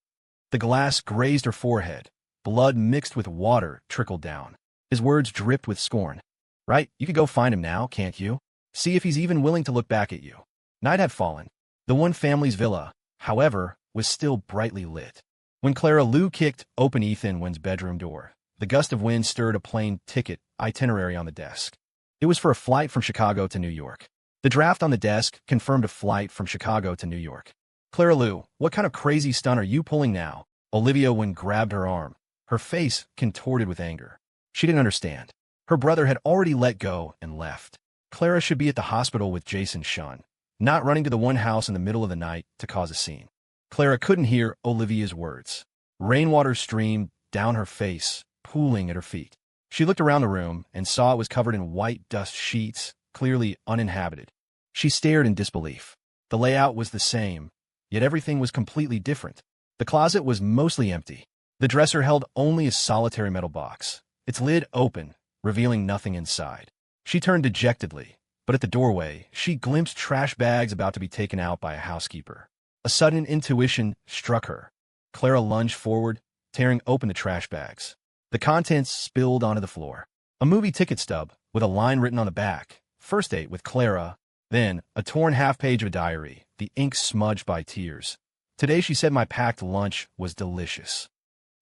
The glass grazed her forehead. Blood mixed with water trickled down. His words dripped with scorn. "Right, you could go find him now, can't you? See if he's even willing to look back at you." Night had fallen. The one family's villa, however, was still brightly lit. When Clara Lu kicked open Ethan Wynn's bedroom door, the gust of wind stirred a plane ticket itinerary on the desk. It was for a flight from Chicago to New York. The draft on the desk confirmed a flight from Chicago to New York. "Clara Lu, what kind of crazy stunt are you pulling now?" Olivia Wynn grabbed her arm, her face contorted with anger. She didn't understand. Her brother had already let go and left. Clara should be at the hospital with Jason Shun, not running to the one house in the middle of the night to cause a scene. Clara couldn't hear Olivia's words. Rainwater streamed down her face, pooling at her feet. She looked around the room and saw it was covered in white dust sheets, clearly uninhabited. She stared in disbelief. The layout was the same, yet everything was completely different. The closet was mostly empty. The dresser held only a solitary metal box, its lid open, revealing nothing inside. She turned dejectedly, but at the doorway, she glimpsed trash bags about to be taken out by a housekeeper. A sudden intuition struck her. Clara lunged forward, tearing open the trash bags. The contents spilled onto the floor. A movie ticket stub with a line written on the back, "First date with Clara." Then, a torn half-page of a diary, the ink smudged by tears. "Today she said my packed lunch was delicious."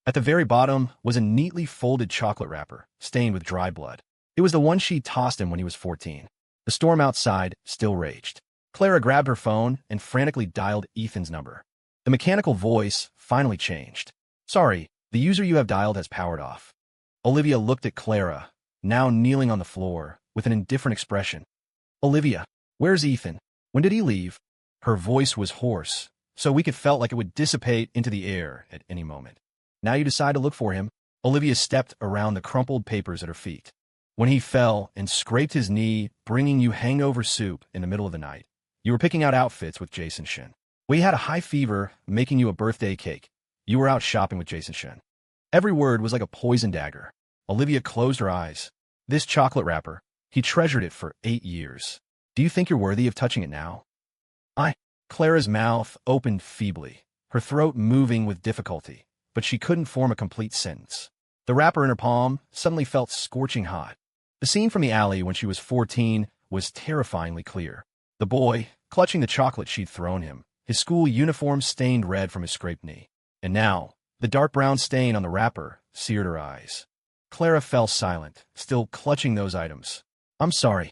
At the very bottom was a neatly folded chocolate wrapper, stained with dry blood. It was the one she tossed him when he was 14. The storm outside still raged. Clara grabbed her phone and frantically dialed Ethan's number. The mechanical voice finally changed. "Sorry, the user you have dialed has powered off." Olivia looked at Clara, now kneeling on the floor, with an indifferent expression. "Olivia, where's Ethan? When did he leave?" Her voice was hoarse, so weak it felt like it would dissipate into the air at any moment. "Now you decide to look for him." Olivia stepped around the crumpled papers at her feet. "When he fell and scraped his knee, bringing you hangover soup in the middle of the night. You were picking out outfits with Jason Shin. We had a high fever, making you a birthday cake. You were out shopping with Jason Shin." Every word was like a poison dagger. Olivia closed her eyes. "This chocolate wrapper, he treasured it for 8 years. Do you think you're worthy of touching it now?" Clara's mouth opened feebly, her throat moving with difficulty, but she couldn't form a complete sentence. The wrapper in her palm suddenly felt scorching hot. The scene from the alley when she was 14 was terrifyingly clear. The boy, clutching the chocolate she'd thrown him, his school uniform stained red from his scraped knee. And now, the dark brown stain on the wrapper seared her eyes. Clara fell silent, still clutching those items. "I'm sorry."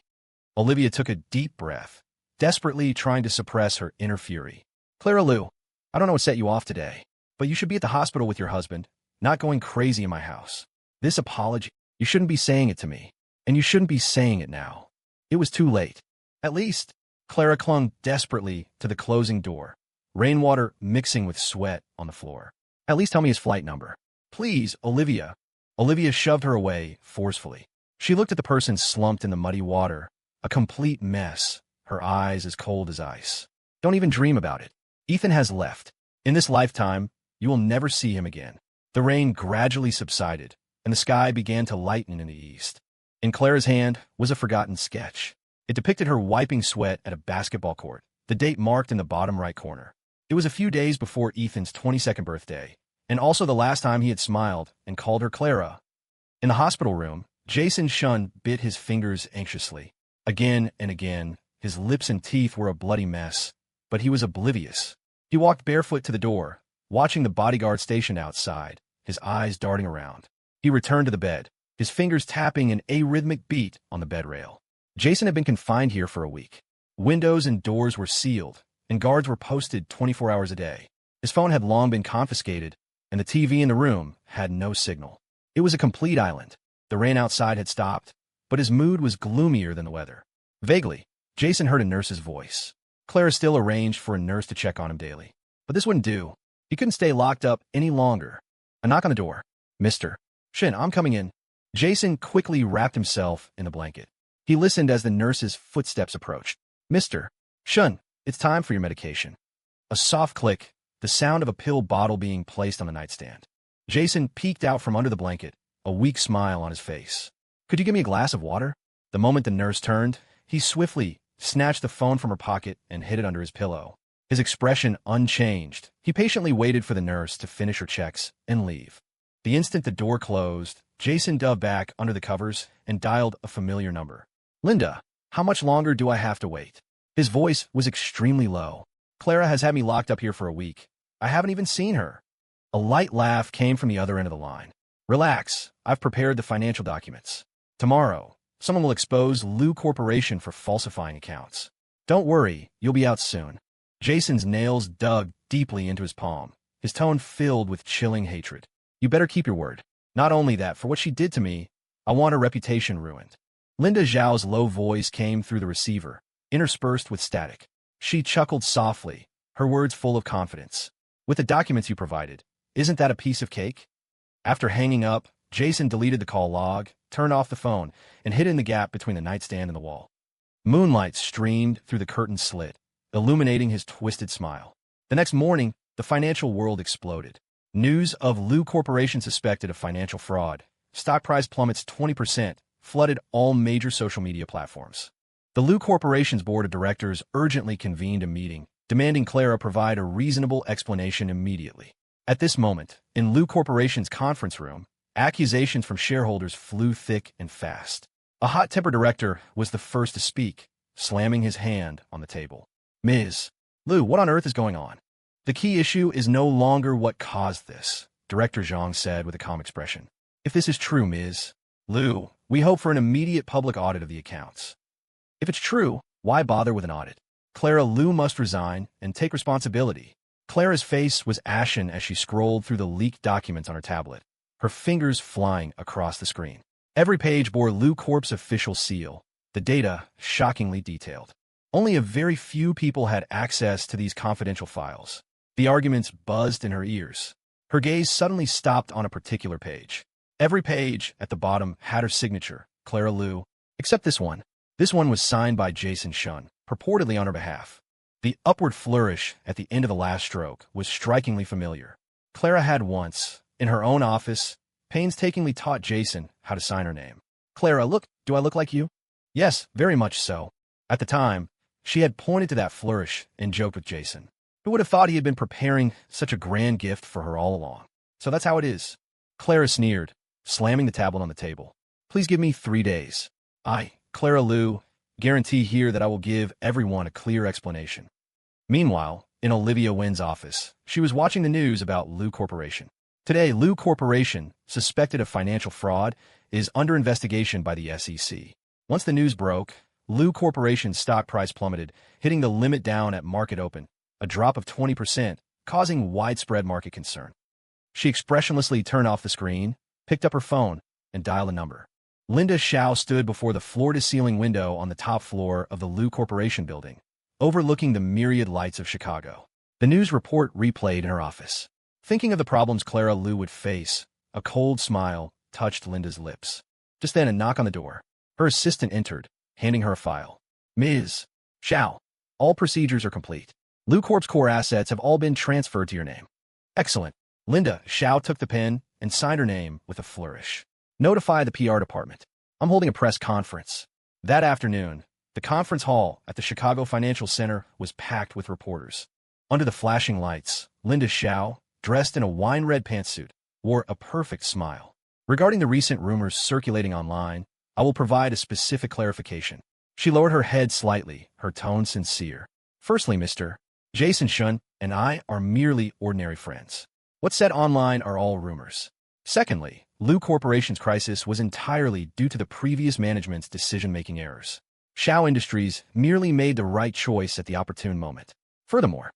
Olivia took a deep breath, desperately trying to suppress her inner fury. "Clara Lou, I don't know what set you off today, but you should be at the hospital with your husband, not going crazy in my house. This apology, you shouldn't be saying it to me, and you shouldn't be saying it now. It was too late." At least, Clara clung desperately to the closing door, rainwater mixing with sweat on the floor. "At least tell me his flight number." "Please, Olivia." Olivia shoved her away forcefully. She looked at the person slumped in the muddy water, a complete mess, her eyes as cold as ice. "Don't even dream about it. Ethan has left. In this lifetime, you will never see him again." The rain gradually subsided, and the sky began to lighten in the east. In Clara's hand was a forgotten sketch. It depicted her wiping sweat at a basketball court, the date marked in the bottom right corner. It was a few days before Ethan's 22nd birthday, and also the last time he had smiled and called her Clara. In the hospital room, Jason Shun bit his fingers anxiously. Again and again, his lips and teeth were a bloody mess, but he was oblivious. He walked barefoot to the door, watching the bodyguard stationed outside, his eyes darting around. He returned to the bed, his fingers tapping an arrhythmic beat on the bed rail. Jason had been confined here for a week. Windows and doors were sealed, and guards were posted 24 hours a day. His phone had long been confiscated, and the TV in the room had no signal. It was a complete island. The rain outside had stopped, but his mood was gloomier than the weather. Vaguely, Jason heard a nurse's voice. Clara still arranged for a nurse to check on him daily. But this wouldn't do. He couldn't stay locked up any longer. A knock on the door. "Mr. Shin, I'm coming in." Jason quickly wrapped himself in the blanket. He listened as the nurse's footsteps approached. "Mr. Shun, it's time for your medication." A soft click, the sound of a pill bottle being placed on the nightstand. Jason peeked out from under the blanket, a weak smile on his face. "Could you give me a glass of water?" The moment the nurse turned, he swiftly snatched the phone from her pocket and hid it under his pillow. His expression unchanged, he patiently waited for the nurse to finish her checks and leave. The instant the door closed, Jason dove back under the covers and dialed a familiar number. "Linda, how much longer do I have to wait?" His voice was extremely low. "Clara has had me locked up here for a week. I haven't even seen her." A light laugh came from the other end of the line. "Relax, I've prepared the financial documents. Tomorrow, someone will expose Lou Corporation for falsifying accounts. Don't worry, you'll be out soon." Jason's nails dug deeply into his palm, his tone filled with chilling hatred. "You better keep your word. Not only that, for what she did to me, I want her reputation ruined." Linda Zhao's low voice came through the receiver, interspersed with static. She chuckled softly, her words full of confidence. "With the documents you provided, isn't that a piece of cake?" After hanging up, Jason deleted the call log, turned off the phone, and hid in the gap between the nightstand and the wall. Moonlight streamed through the curtain slit, illuminating his twisted smile. The next morning, the financial world exploded. News of Lou Corporation suspected of financial fraud. Stock price plummets 20%, flooded all major social media platforms. The Lou Corporation's board of directors urgently convened a meeting, demanding Clara provide a reasonable explanation immediately. At this moment, in Lou Corporation's conference room, accusations from shareholders flew thick and fast. A hot-tempered director was the first to speak, slamming his hand on the table. "Ms. Lou, what on earth is going on?" "The key issue is no longer what caused this," Director Zhang said with a calm expression. "If this is true, Ms. Lou, we hope for an immediate public audit of the accounts." "If it's true, why bother with an audit? Clara Lou must resign and take responsibility." Clara's face was ashen as she scrolled through the leaked documents on her tablet, her fingers flying across the screen. Every page bore Lou Corp's official seal, the data shockingly detailed. Only a very few people had access to these confidential files. The arguments buzzed in her ears. Her gaze suddenly stopped on a particular page. Every page at the bottom had her signature, Clara Lou, except this one. This one was signed by Jason Shun, purportedly on her behalf. The upward flourish at the end of the last stroke was strikingly familiar. Clara had once, in her own office, painstakingly taught Jason how to sign her name. "Clara, look, do I look like you?" "Yes, very much so." At the time, she had pointed to that flourish and joked with Jason. Who would have thought he had been preparing such a grand gift for her all along? So that's how it is. Clara sneered, slamming the tablet on the table. Please give me 3 days. I, Clara Lou, guarantee here that I will give everyone a clear explanation. Meanwhile, in Olivia Wynn's office, she was watching the news about Lou Corporation. Today, Lou Corporation, suspected of financial fraud, is under investigation by the SEC. Once the news broke, Lou Corporation's stock price plummeted, hitting the limit down at market open, a drop of 20%, causing widespread market concern. She expressionlessly turned off the screen, picked up her phone, and dialed a number. Linda Xiao stood before the floor-to-ceiling window on the top floor of the Lou Corporation building, overlooking the myriad lights of Chicago. The news report replayed in her office. Thinking of the problems Clara Lou would face, a cold smile touched Linda's lips. Just then, a knock on the door. Her assistant entered, handing her a file. Ms. Xiao, all procedures are complete. Lou Corp's core assets have all been transferred to your name. Excellent. Linda Xiao took the pen and signed her name with a flourish. Notify the PR department. I'm holding a press conference. That afternoon, the conference hall at the Chicago Financial Center was packed with reporters. Under the flashing lights, Linda Xiao, dressed in a wine-red pantsuit, wore a perfect smile. Regarding the recent rumors circulating online, I will provide a specific clarification. She lowered her head slightly, her tone sincere. Firstly, Mr. Jason Shun and I are merely ordinary friends. What's said online are all rumors. Secondly, Lou Corporation's crisis was entirely due to the previous management's decision-making errors. Xiao Industries merely made the right choice at the opportune moment. Furthermore,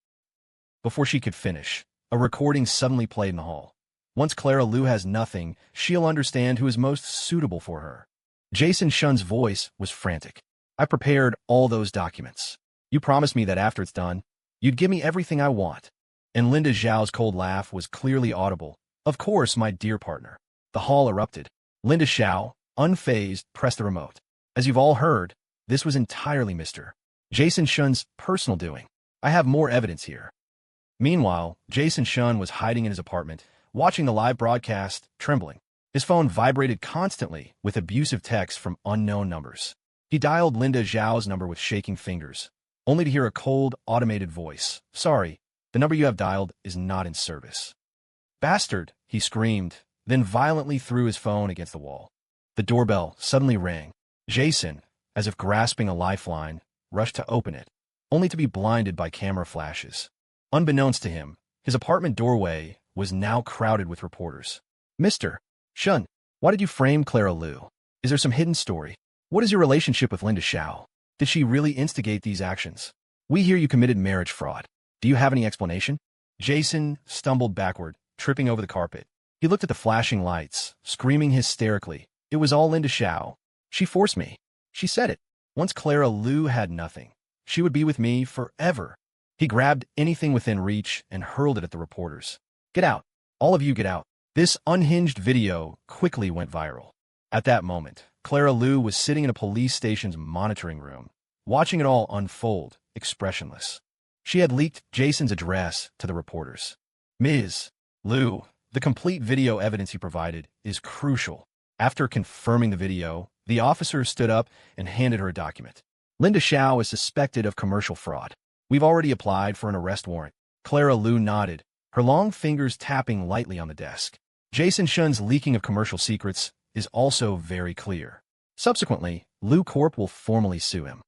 before she could finish, a recording suddenly played in the hall. Once Clara Lou has nothing, she'll understand who is most suitable for her. Jason Shun's voice was frantic. I prepared all those documents. You promised me that after it's done, you'd give me everything I want. And Linda Zhao's cold laugh was clearly audible. Of course, my dear partner. The hall erupted. Linda Xiao, unfazed, pressed the remote. As you've all heard, this was entirely Mr. Jason Shun's personal doing. I have more evidence here. Meanwhile, Jason Shun was hiding in his apartment, watching the live broadcast, trembling. His phone vibrated constantly with abusive texts from unknown numbers. He dialed Linda Zhao's number with shaking fingers, only to hear a cold, automated voice. Sorry, the number you have dialed is not in service. Bastard, he screamed, then violently threw his phone against the wall. The doorbell suddenly rang. Jason, as if grasping a lifeline, rushed to open it, only to be blinded by camera flashes. Unbeknownst to him, his apartment doorway was now crowded with reporters. Mr. Shun, why did you frame Clara Lou? Is there some hidden story? What is your relationship with Linda Xiao? Did she really instigate these actions? We hear you committed marriage fraud. Do you have any explanation? Jason stumbled backward, tripping over the carpet. He looked at the flashing lights, screaming hysterically. It was all Linda Xiao. She forced me. She said it. Once Clara Lou had nothing, she would be with me forever. He grabbed anything within reach and hurled it at the reporters. Get out. All of you get out. This unhinged video quickly went viral. At that moment, Clara Lou was sitting in a police station's monitoring room, watching it all unfold, expressionless. She had leaked Jason's address to the reporters. Ms. Lou, the complete video evidence you provided is crucial. After confirming the video, the officer stood up and handed her a document. Linda Xiao is suspected of commercial fraud. We've already applied for an arrest warrant. Clara Lou nodded, her long fingers tapping lightly on the desk. Jason Shun's leaking of commercial secrets is also very clear. Subsequently, Lou Corp will formally sue him.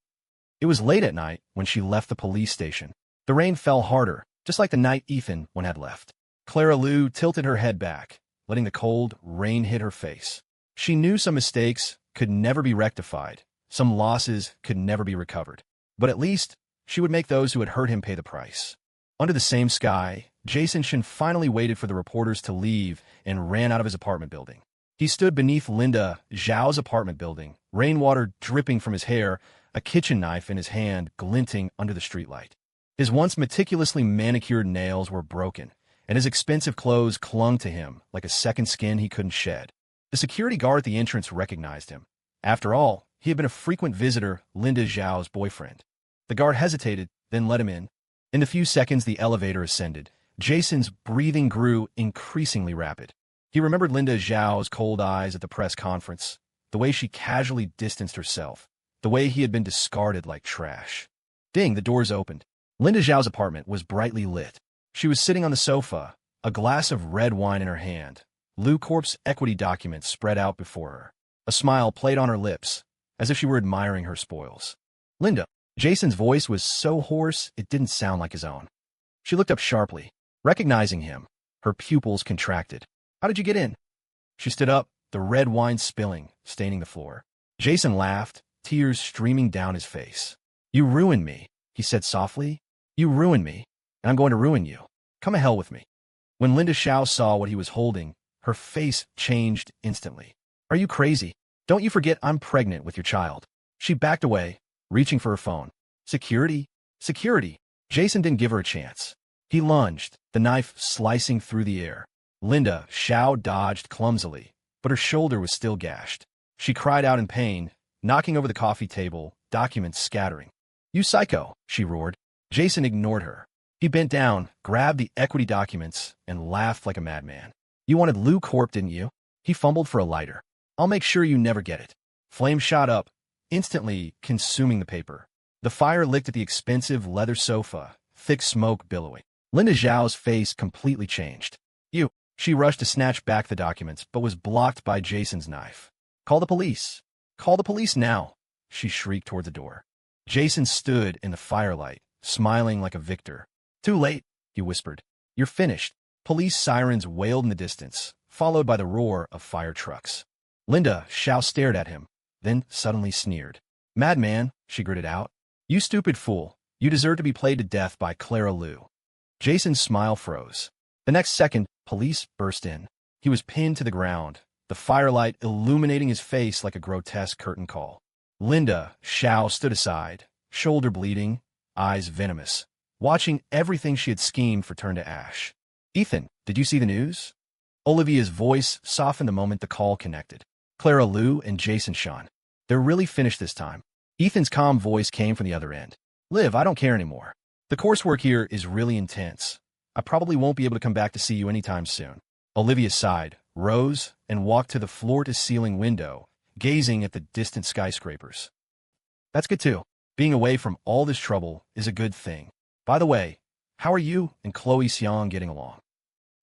It was late at night when she left the police station. The rain fell harder, just like the night Ethan had left. Clara Lou tilted her head back, letting the cold rain hit her face. She knew some mistakes could never be rectified, some losses could never be recovered. But at least, she would make those who had hurt him pay the price. Under the same sky, Jason Shun finally waited for the reporters to leave and ran out of his apartment building. He stood beneath Linda Zhao's apartment building, rainwater dripping from his hair, a kitchen knife in his hand glinting under the streetlight. His once meticulously manicured nails were broken, and his expensive clothes clung to him like a second skin he couldn't shed. The security guard at the entrance recognized him. After all, he had been a frequent visitor, Linda Zhao's boyfriend. The guard hesitated, then let him in. In the few seconds the elevator ascended, Jason's breathing grew increasingly rapid. He remembered Linda Zhao's cold eyes at the press conference, the way she casually distanced herself, the way he had been discarded like trash. Ding, the doors opened. Linda Zhao's apartment was brightly lit. She was sitting on the sofa, a glass of red wine in her hand. Lou Corp's equity documents spread out before her. A smile played on her lips, as if she were admiring her spoils. Linda. Jason's voice was so hoarse it didn't sound like his own. She looked up sharply. Recognizing him, her pupils contracted. How did you get in? She stood up, the red wine spilling, staining the floor. Jason laughed, tears streaming down his face. You ruined me, he said softly. You ruined me, and I'm going to ruin you. Come to hell with me. When Linda Zhao saw what he was holding, her face changed instantly. Are you crazy? Don't you forget I'm pregnant with your child. She backed away, reaching for her phone. Security? Security. Jason didn't give her a chance. He lunged, the knife slicing through the air. Linda Zhao dodged clumsily, but her shoulder was still gashed. She cried out in pain, knocking over the coffee table, documents scattering. You psycho, she roared. Jason ignored her. He bent down, grabbed the equity documents, and laughed like a madman. You wanted Lou Corp, didn't you? He fumbled for a lighter. I'll make sure you never get it. Flame shot up, instantly consuming the paper. The fire licked at the expensive leather sofa, thick smoke billowing. Linda Zhao's face completely changed. You. She rushed to snatch back the documents, but was blocked by Jason's knife. Call the police. Call the police now, she shrieked toward the door. Jason stood in the firelight, smiling like a victor. Too late, he whispered. You're finished. Police sirens wailed in the distance, followed by the roar of fire trucks. Linda Zhao stared at him, then suddenly sneered. Madman, she gritted out. You stupid fool. You deserve to be played to death by Clara Lou. Jason's smile froze. The next second, police burst in. He was pinned to the ground, the firelight illuminating his face like a grotesque curtain call. Linda Zhao stood aside, shoulder bleeding, eyes venomous, watching everything she had schemed for turn to ash. Ethan, did you see the news? Olivia's voice softened the moment the call connected. Clara Lou and Jason Sean. They're really finished this time. Ethan's calm voice came from the other end. Liv, I don't care anymore. The coursework here is really intense. I probably won't be able to come back to see you anytime soon. Olivia sighed, rose, and walked to the floor-to-ceiling window, gazing at the distant skyscrapers. That's good too. Being away from all this trouble is a good thing. By the way, how are you and Chloe Xiang getting along?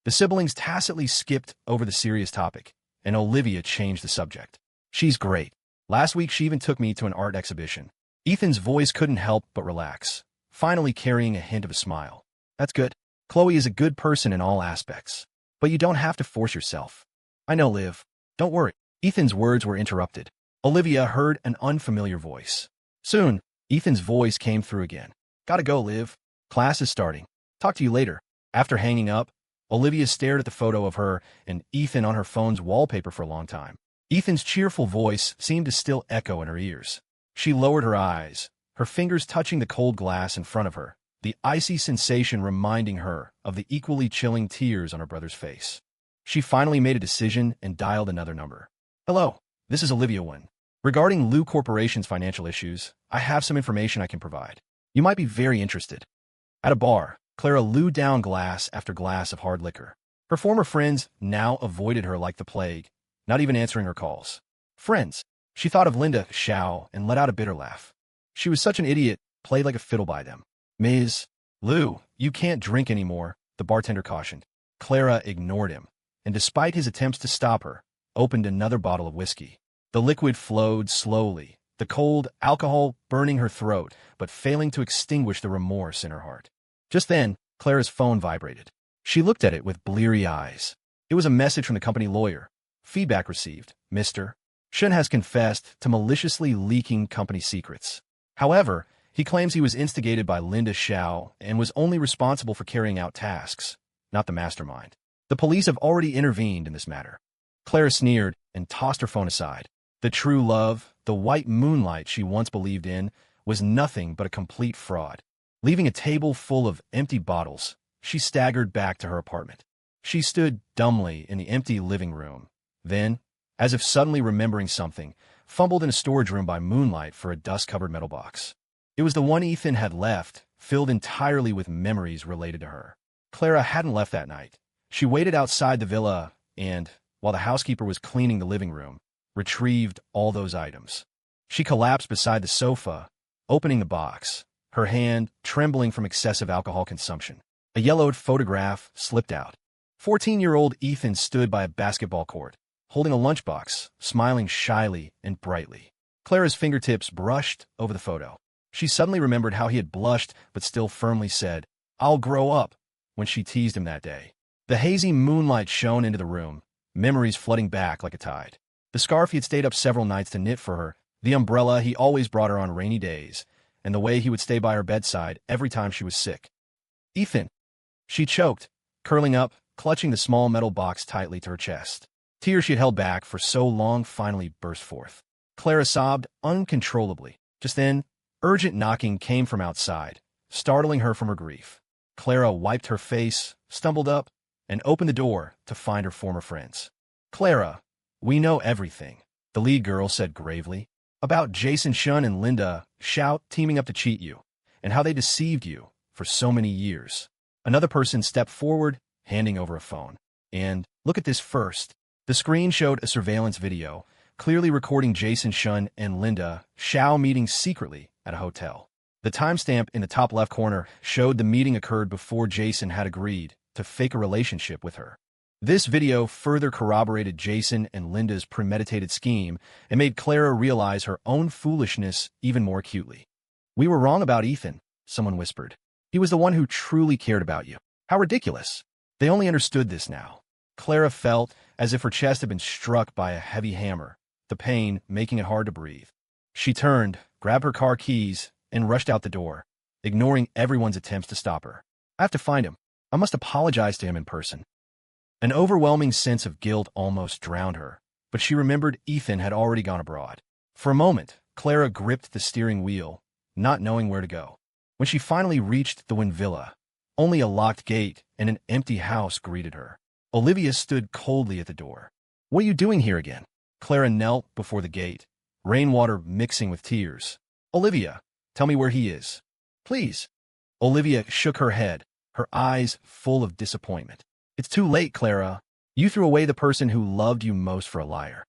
The siblings tacitly skipped over the serious topic, and Olivia changed the subject. She's great. Last week she even took me to an art exhibition. Ethan's voice couldn't help but relax, finally carrying a hint of a smile. That's good. Chloe is a good person in all aspects. But you don't have to force yourself. I know, Liv. Don't worry. Ethan's words were interrupted. Olivia heard an unfamiliar voice. Soon, Ethan's voice came through again. Gotta go, Liv. Class is starting. Talk to you later. After hanging up, Olivia stared at the photo of her and Ethan on her phone's wallpaper for a long time. Ethan's cheerful voice seemed to still echo in her ears. She lowered her eyes, her fingers touching the cold glass in front of her, the icy sensation reminding her of the equally chilling tears on her brother's face. She finally made a decision and dialed another number. Hello, this is Olivia Wen. Regarding Lou Corporation's financial issues, I have some information I can provide. You might be very interested. At a bar, Clara Lou downed glass after glass of hard liquor. Her former friends now avoided her like the plague, not even answering her calls. Friends. She thought of Linda Zhao and let out a bitter laugh. She was such an idiot, played like a fiddle by them. Ms. Lou, you can't drink anymore, the bartender cautioned. Clara ignored him, and despite his attempts to stop her, opened another bottle of whiskey. The liquid flowed slowly, the cold alcohol burning her throat, but failing to extinguish the remorse in her heart. Just then, Clara's phone vibrated. She looked at it with bleary eyes. It was a message from the company lawyer. Feedback received, Mr. Shen has confessed to maliciously leaking company secrets. However, he claims he was instigated by Linda Zhao and was only responsible for carrying out tasks, not the mastermind. The police have already intervened in this matter. Clara sneered and tossed her phone aside. The true love, the white moonlight she once believed in, was nothing but a complete fraud. Leaving a table full of empty bottles, she staggered back to her apartment. She stood dumbly in the empty living room. Then, as if suddenly remembering something, fumbled in a storage room by moonlight for a dust-covered metal box. It was the one Ethan had left, filled entirely with memories related to her. Clara hadn't left that night. She waited outside the villa and, while the housekeeper was cleaning the living room, retrieved all those items. She collapsed beside the sofa, opening the box, her hand trembling from excessive alcohol consumption. A yellowed photograph slipped out. 14-year-old Ethan stood by a basketball court, holding a lunchbox, smiling shyly and brightly. Clara's fingertips brushed over the photo. She suddenly remembered how he had blushed but still firmly said, "I'll grow up," when she teased him that day. The hazy moonlight shone into the room, memories flooding back like a tide. The scarf he had stayed up several nights to knit for her, the umbrella he always brought her on rainy days, and the way he would stay by her bedside every time she was sick. "Ethan," she choked, curling up, clutching the small metal box tightly to her chest. Tears she had held back for so long finally burst forth. Clara sobbed uncontrollably. Just then, urgent knocking came from outside, startling her from her grief. Clara wiped her face, stumbled up, and opened the door to find her former friends. "Clara, we know everything," the lead girl said gravely, "about Jason Shun and Linda Shout teaming up to cheat you, and how they deceived you for so many years." Another person stepped forward, handing over a phone. "And look at this first." The screen showed a surveillance video, clearly recording Jason Shun and Linda Shao meeting secretly at a hotel. The timestamp in the top left corner showed the meeting occurred before Jason had agreed to fake a relationship with her. This video further corroborated Jason and Linda's premeditated scheme and made Clara realize her own foolishness even more acutely. "We were wrong about Ethan," someone whispered. "He was the one who truly cared about you." How ridiculous. They only understood this now. Clara felt as if her chest had been struck by a heavy hammer, the pain making it hard to breathe. She turned, grabbed her car keys, and rushed out the door, ignoring everyone's attempts to stop her. "I have to find him. I must apologize to him in person." An overwhelming sense of guilt almost drowned her, but she remembered Ethan had already gone abroad. For a moment, Clara gripped the steering wheel, not knowing where to go. When she finally reached the Wynn Villa, only a locked gate and an empty house greeted her. Olivia stood coldly at the door. "What are you doing here again?" Clara knelt before the gate, rainwater mixing with tears. "Olivia, tell me where he is. Please." Olivia shook her head, her eyes full of disappointment. "It's too late, Clara. You threw away the person who loved you most for a liar."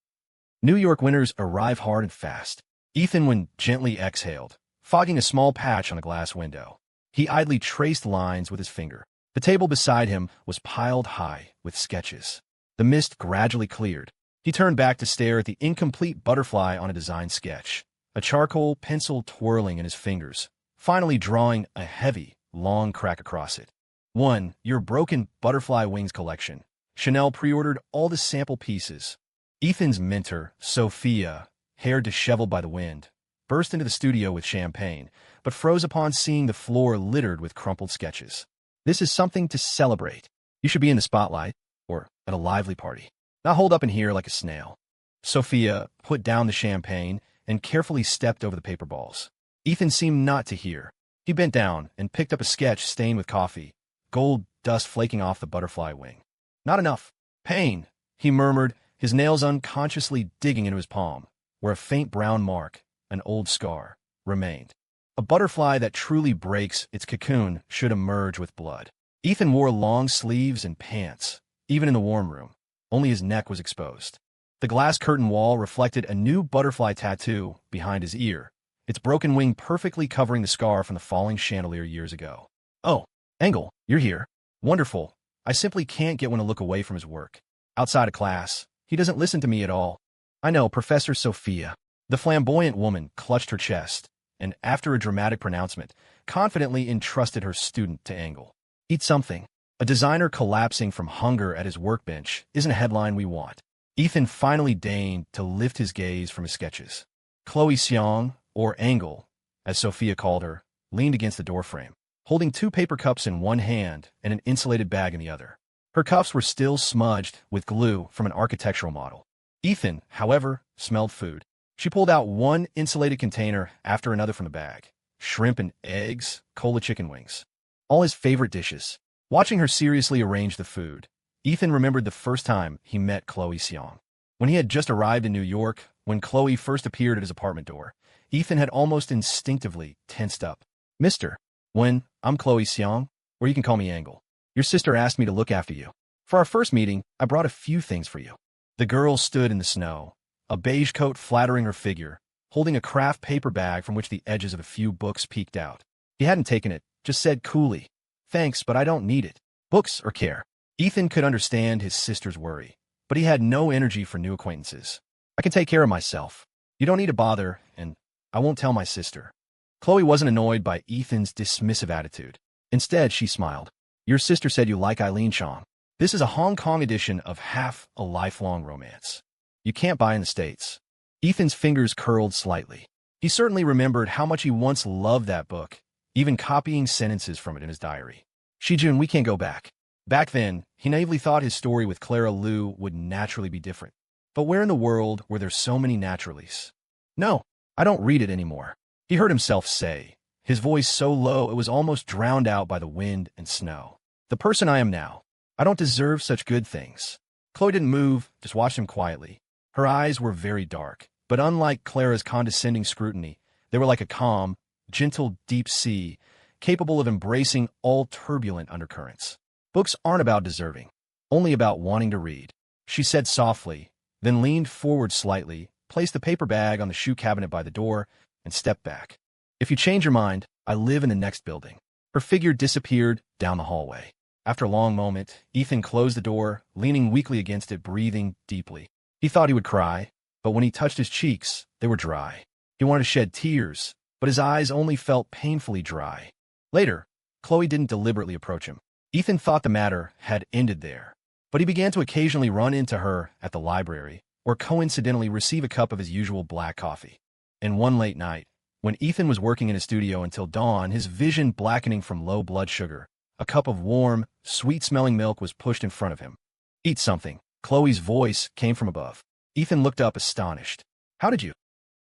New York winters arrive hard and fast. Ethan gently exhaled, fogging a small patch on a glass window. He idly traced lines with his finger. The table beside him was piled high with sketches. The mist gradually cleared. He turned back to stare at the incomplete butterfly on a design sketch, a charcoal pencil twirling in his fingers, finally drawing a heavy, long crack across it. "1. Your broken butterfly wings collection. Chanel pre-ordered all the sample pieces." Ethan's mentor, Sophia, hair disheveled by the wind, burst into the studio with champagne, but froze upon seeing the floor littered with crumpled sketches. "This is something to celebrate. You should be in the spotlight, or at a lively party, not holed up in here like a snail." Sophia put down the champagne and carefully stepped over the paper balls. Ethan seemed not to hear. He bent down and picked up a sketch stained with coffee, gold dust flaking off the butterfly wing. "Not enough. Pain," he murmured, his nails unconsciously digging into his palm, where a faint brown mark, an old scar, remained. A butterfly that truly breaks its cocoon should emerge with blood. Ethan wore long sleeves and pants, even in the warm room. Only his neck was exposed. The glass curtain wall reflected a new butterfly tattoo behind his ear, its broken wing perfectly covering the scar from the falling chandelier years ago. "Oh, Engel, you're here. Wonderful. I simply can't get one to look away from his work. Outside of class, he doesn't listen to me at all." "I know, Professor Sophia." The flamboyant woman clutched her chest, and after a dramatic pronouncement, confidently entrusted her student to Engel. "Eat something. A designer collapsing from hunger at his workbench isn't a headline we want." Ethan finally deigned to lift his gaze from his sketches. Chloe Xiong, or Engel, as Sophia called her, leaned against the doorframe, holding 2 paper cups in one hand and an insulated bag in the other. Her cuffs were still smudged with glue from an architectural model. Ethan, however, smelled food. She pulled out one insulated container after another from the bag. Shrimp and eggs, cola chicken wings. All his favorite dishes. Watching her seriously arrange the food, Ethan remembered the first time he met Chloe Xiong. When he had just arrived in New York, when Chloe first appeared at his apartment door, Ethan had almost instinctively tensed up. "Mister, I'm Chloe Xiong, or you can call me Engel. Your sister asked me to look after you. For our first meeting, I brought a few things for you." The girl stood in the snow, a beige coat flattering her figure, holding a craft paper bag from which the edges of a few books peeked out. He hadn't taken it, just said coolly, "Thanks, but I don't need it. Books or care." Ethan could understand his sister's worry, but he had no energy for new acquaintances. "I can take care of myself. You don't need to bother, and I won't tell my sister." Chloe wasn't annoyed by Ethan's dismissive attitude. Instead, she smiled. "Your sister said you like Eileen Chong. This is a Hong Kong edition of Half a Lifelong Romance. You can't buy in the States." Ethan's fingers curled slightly. He certainly remembered how much he once loved that book, even copying sentences from it in his diary. "Shijun, we can't go back." Back then, he naively thought his story with Clara Liu would naturally be different. But where in the world were there so many naturalies? "No, I don't read it anymore," he heard himself say, his voice so low it was almost drowned out by the wind and snow. "The person I am now, I don't deserve such good things." Chloe didn't move, just watched him quietly. Her eyes were very dark, but unlike Clara's condescending scrutiny, they were like a calm, gentle deep sea, capable of embracing all turbulent undercurrents. "Books aren't about deserving, only about wanting to read," she said softly, then leaned forward slightly, placed the paper bag on the shoe cabinet by the door, and stepped back. "If you change your mind, I live in the next building." Her figure disappeared down the hallway. After a long moment, Ethan closed the door, leaning weakly against it, breathing deeply. He thought he would cry, but when he touched his cheeks, they were dry. He wanted to shed tears, but his eyes only felt painfully dry. Later, Chloe didn't deliberately approach him. Ethan thought the matter had ended there, but he began to occasionally run into her at the library or coincidentally receive a cup of his usual black coffee. And one late night, when Ethan was working in his studio until dawn, his vision blackening from low blood sugar, a cup of warm, sweet-smelling milk was pushed in front of him. "Eat something." Chloe's voice came from above. Ethan looked up astonished. "How did you?"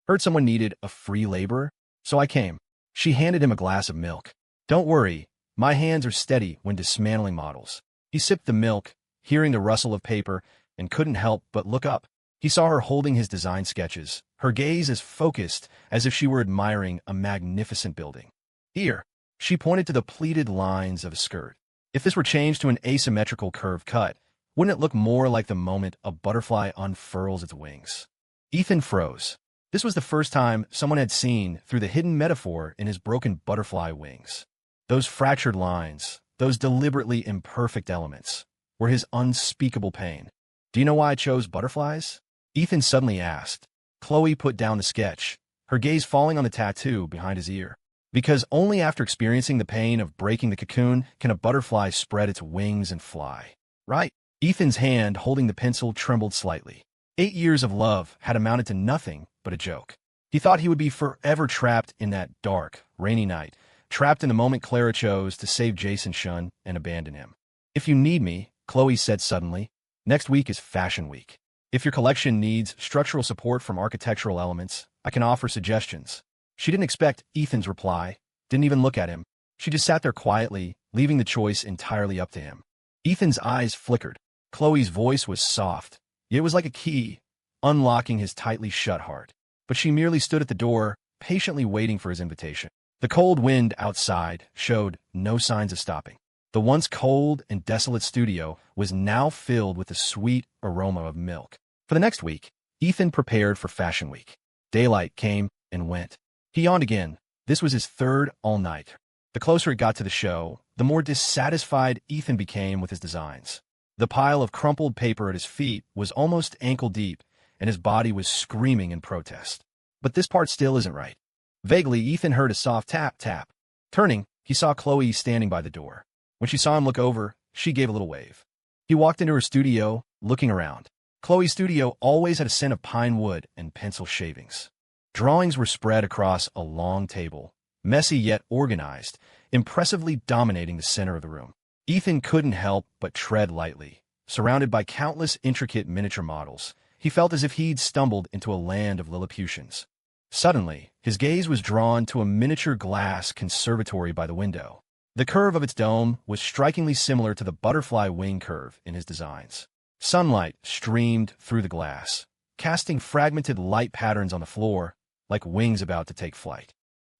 "Heard someone needed a free laborer, so I came." She handed him a glass of milk. "Don't worry, my hands are steady when dismantling models." He sipped the milk, hearing the rustle of paper, and couldn't help but look up. He saw her holding his design sketches, her gaze as focused as if she were admiring a magnificent building. "Here." She pointed to the pleated lines of a skirt. "If this were changed to an asymmetrical curve cut, wouldn't it look more like the moment a butterfly unfurls its wings?" Ethan froze. This was the first time someone had seen through the hidden metaphor in his broken butterfly wings. Those fractured lines, those deliberately imperfect elements, were his unspeakable pain. "Do you know why I chose butterflies?" Ethan suddenly asked. Chloe put down the sketch, her gaze falling on the tattoo behind his ear. "Because only after experiencing the pain of breaking the cocoon can a butterfly spread its wings and fly." "Right." Ethan's hand holding the pencil trembled slightly. 8 years of love had amounted to nothing but a joke. He thought he would be forever trapped in that dark, rainy night, trapped in the moment Clara chose to save Jason Shun and abandon him. "If you need me," Chloe said suddenly, "next week is Fashion Week. If your collection needs structural support from architectural elements, I can offer suggestions." She didn't expect Ethan's reply, didn't even look at him. She just sat there quietly, leaving the choice entirely up to him. Ethan's eyes flickered. Chloe's voice was soft, yet it was like a key, unlocking his tightly shut heart. But she merely stood at the door, patiently waiting for his invitation. The cold wind outside showed no signs of stopping. The once cold and desolate studio was now filled with the sweet aroma of milk. For the next week, Ethan prepared for Fashion Week. Daylight came and went. He yawned again. This was his third all-night. The closer it got to the show, the more dissatisfied Ethan became with his designs. The pile of crumpled paper at his feet was almost ankle-deep, and his body was screaming in protest. But this part still isn't right. Vaguely, Ethan heard a soft tap, tap. Turning, he saw Chloe standing by the door. When she saw him look over, she gave a little wave. He walked into her studio, looking around. Chloe's studio always had a scent of pine wood and pencil shavings. Drawings were spread across a long table, messy yet organized, impressively dominating the center of the room. Ethan couldn't help but tread lightly. Surrounded by countless intricate miniature models, he felt as if he'd stumbled into a land of Lilliputians. Suddenly, his gaze was drawn to a miniature glass conservatory by the window. The curve of its dome was strikingly similar to the butterfly wing curve in his designs. Sunlight streamed through the glass, casting fragmented light patterns on the floor, like wings about to take flight.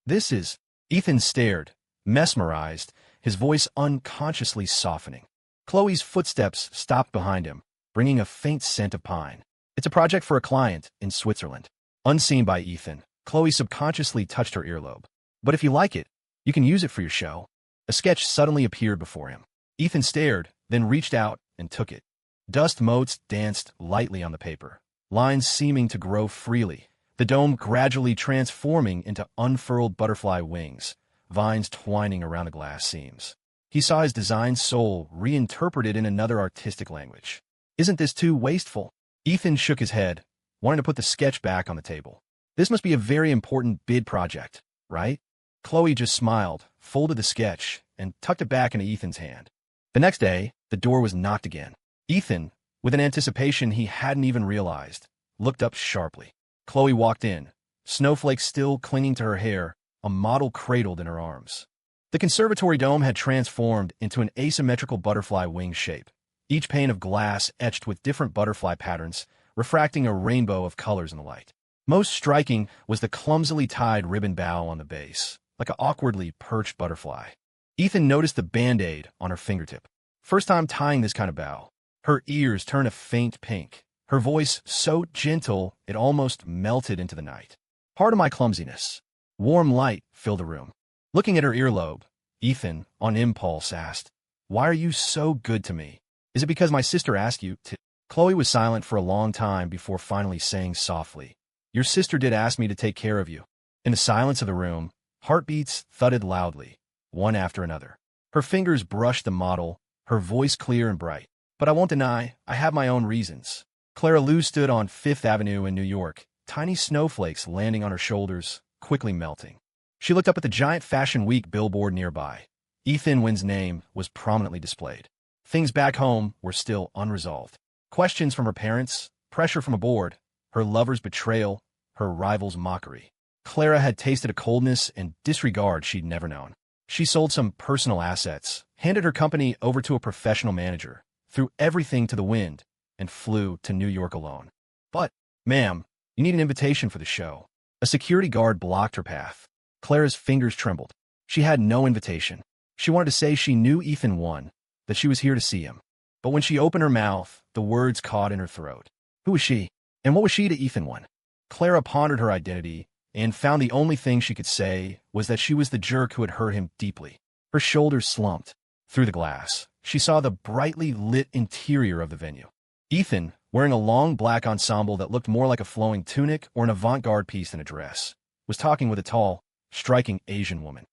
"This is..." Ethan stared, mesmerized, his voice unconsciously softening. Chloe's footsteps stopped behind him, bringing a faint scent of pine. "It's a project for a client in Switzerland." Unseen by Ethan, Chloe subconsciously touched her earlobe. "But if you like it, You can use it for your show. A sketch suddenly appeared before him. Ethan stared, then reached out and took it. Dust motes danced lightly on the paper, lines seeming to grow freely, the dome gradually transforming into unfurled butterfly wings, vines twining around the glass seams. He saw his design's soul reinterpreted in another artistic language. Isn't this too wasteful? Ethan shook his head, wanting to put the sketch back on the table. This must be a very important bid project, right? Chloe just smiled, folded the sketch, and tucked it back into Ethan's hand. The next day, the door was knocked again. Ethan, with an anticipation he hadn't even realized, looked up sharply. Chloe walked in, snowflakes still clinging to her hair, a model cradled in her arms. The conservatory dome had transformed into an asymmetrical butterfly wing shape, each pane of glass etched with different butterfly patterns, refracting a rainbow of colors in the light. Most striking was the clumsily tied ribbon bow on the base, like an awkwardly perched butterfly. Ethan noticed the band-aid on her fingertip. First time tying this kind of bow. Her ears turned a faint pink, her voice so gentle it almost melted into the night. Part of my clumsiness. Warm light filled the room. Looking at her earlobe, Ethan, on impulse, asked, "Why are you so good to me? Is it because my sister asked you to?" Chloe was silent for a long time before finally saying softly, "Your sister did ask me to take care of you." In the silence of the room, heartbeats thudded loudly, one after another. Her fingers brushed the model, her voice clear and bright. "But I won't deny, I have my own reasons." Clara Lou stood on Fifth Avenue in New York, tiny snowflakes landing on her shoulders, quickly melting. She looked up at the giant Fashion Week billboard nearby. Ethan Wynn's name was prominently displayed. Things back home were still unresolved. Questions from her parents, pressure from a board, her lover's betrayal, her rival's mockery. Clara had tasted a coldness and disregard she'd never known. She sold some personal assets, handed her company over to a professional manager, threw everything to the wind, and flew to New York alone. "But, ma'am, you need an invitation for the show." A security guard blocked her path. Clara's fingers trembled. She had no invitation. She wanted to say she knew Ethan won, that she was here to see him. But when she opened her mouth, the words caught in her throat. Who was she? And what was she to Ethan won? Clara pondered her identity and found the only thing she could say was that she was the jerk who had hurt him deeply. Her shoulders slumped. Through the glass, she saw the brightly lit interior of the venue. Ethan, wearing a long black ensemble that looked more like a flowing tunic or an avant-garde piece than a dress, was talking with a tall, striking Asian woman.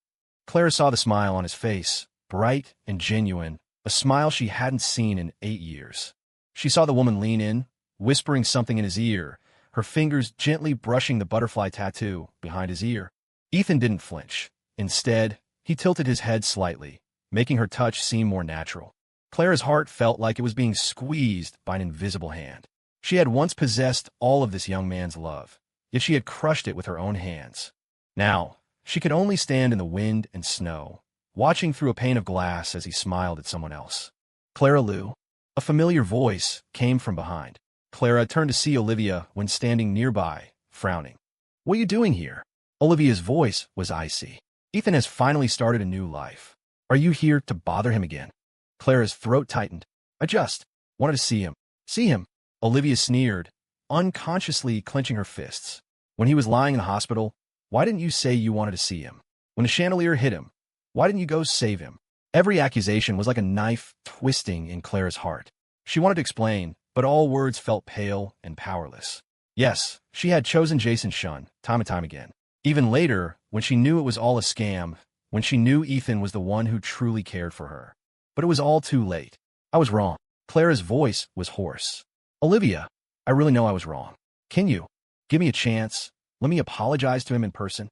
Clara saw the smile on his face, bright and genuine, a smile she hadn't seen in 8 years. She saw the woman lean in, whispering something in his ear, her fingers gently brushing the butterfly tattoo behind his ear. Ethan didn't flinch. Instead, he tilted his head slightly, making her touch seem more natural. Clara's heart felt like it was being squeezed by an invisible hand. She had once possessed all of this young man's love, yet she had crushed it with her own hands. Now, she could only stand in the wind and snow, watching through a pane of glass as he smiled at someone else. "Clara Lou?" A familiar voice came from behind. Clara turned to see Olivia when standing nearby, frowning. "What are you doing here?" Olivia's voice was icy. "Ethan has finally started a new life. Are you here to bother him again?" Clara's throat tightened. "I just wanted to see him." "See him?" Olivia sneered, unconsciously clenching her fists. "When he was lying in the hospital, why didn't you say you wanted to see him? When the chandelier hit him, why didn't you go save him?" Every accusation was like a knife twisting in Clara's heart. She wanted to explain, but all words felt pale and powerless. Yes, she had chosen Jason Shun, time and time again. Even later, when she knew it was all a scam, when she knew Ethan was the one who truly cared for her. But it was all too late. "I was wrong." Clara's voice was hoarse. "Olivia, I really know I was wrong. Can you give me a chance? Let me apologize to him in person."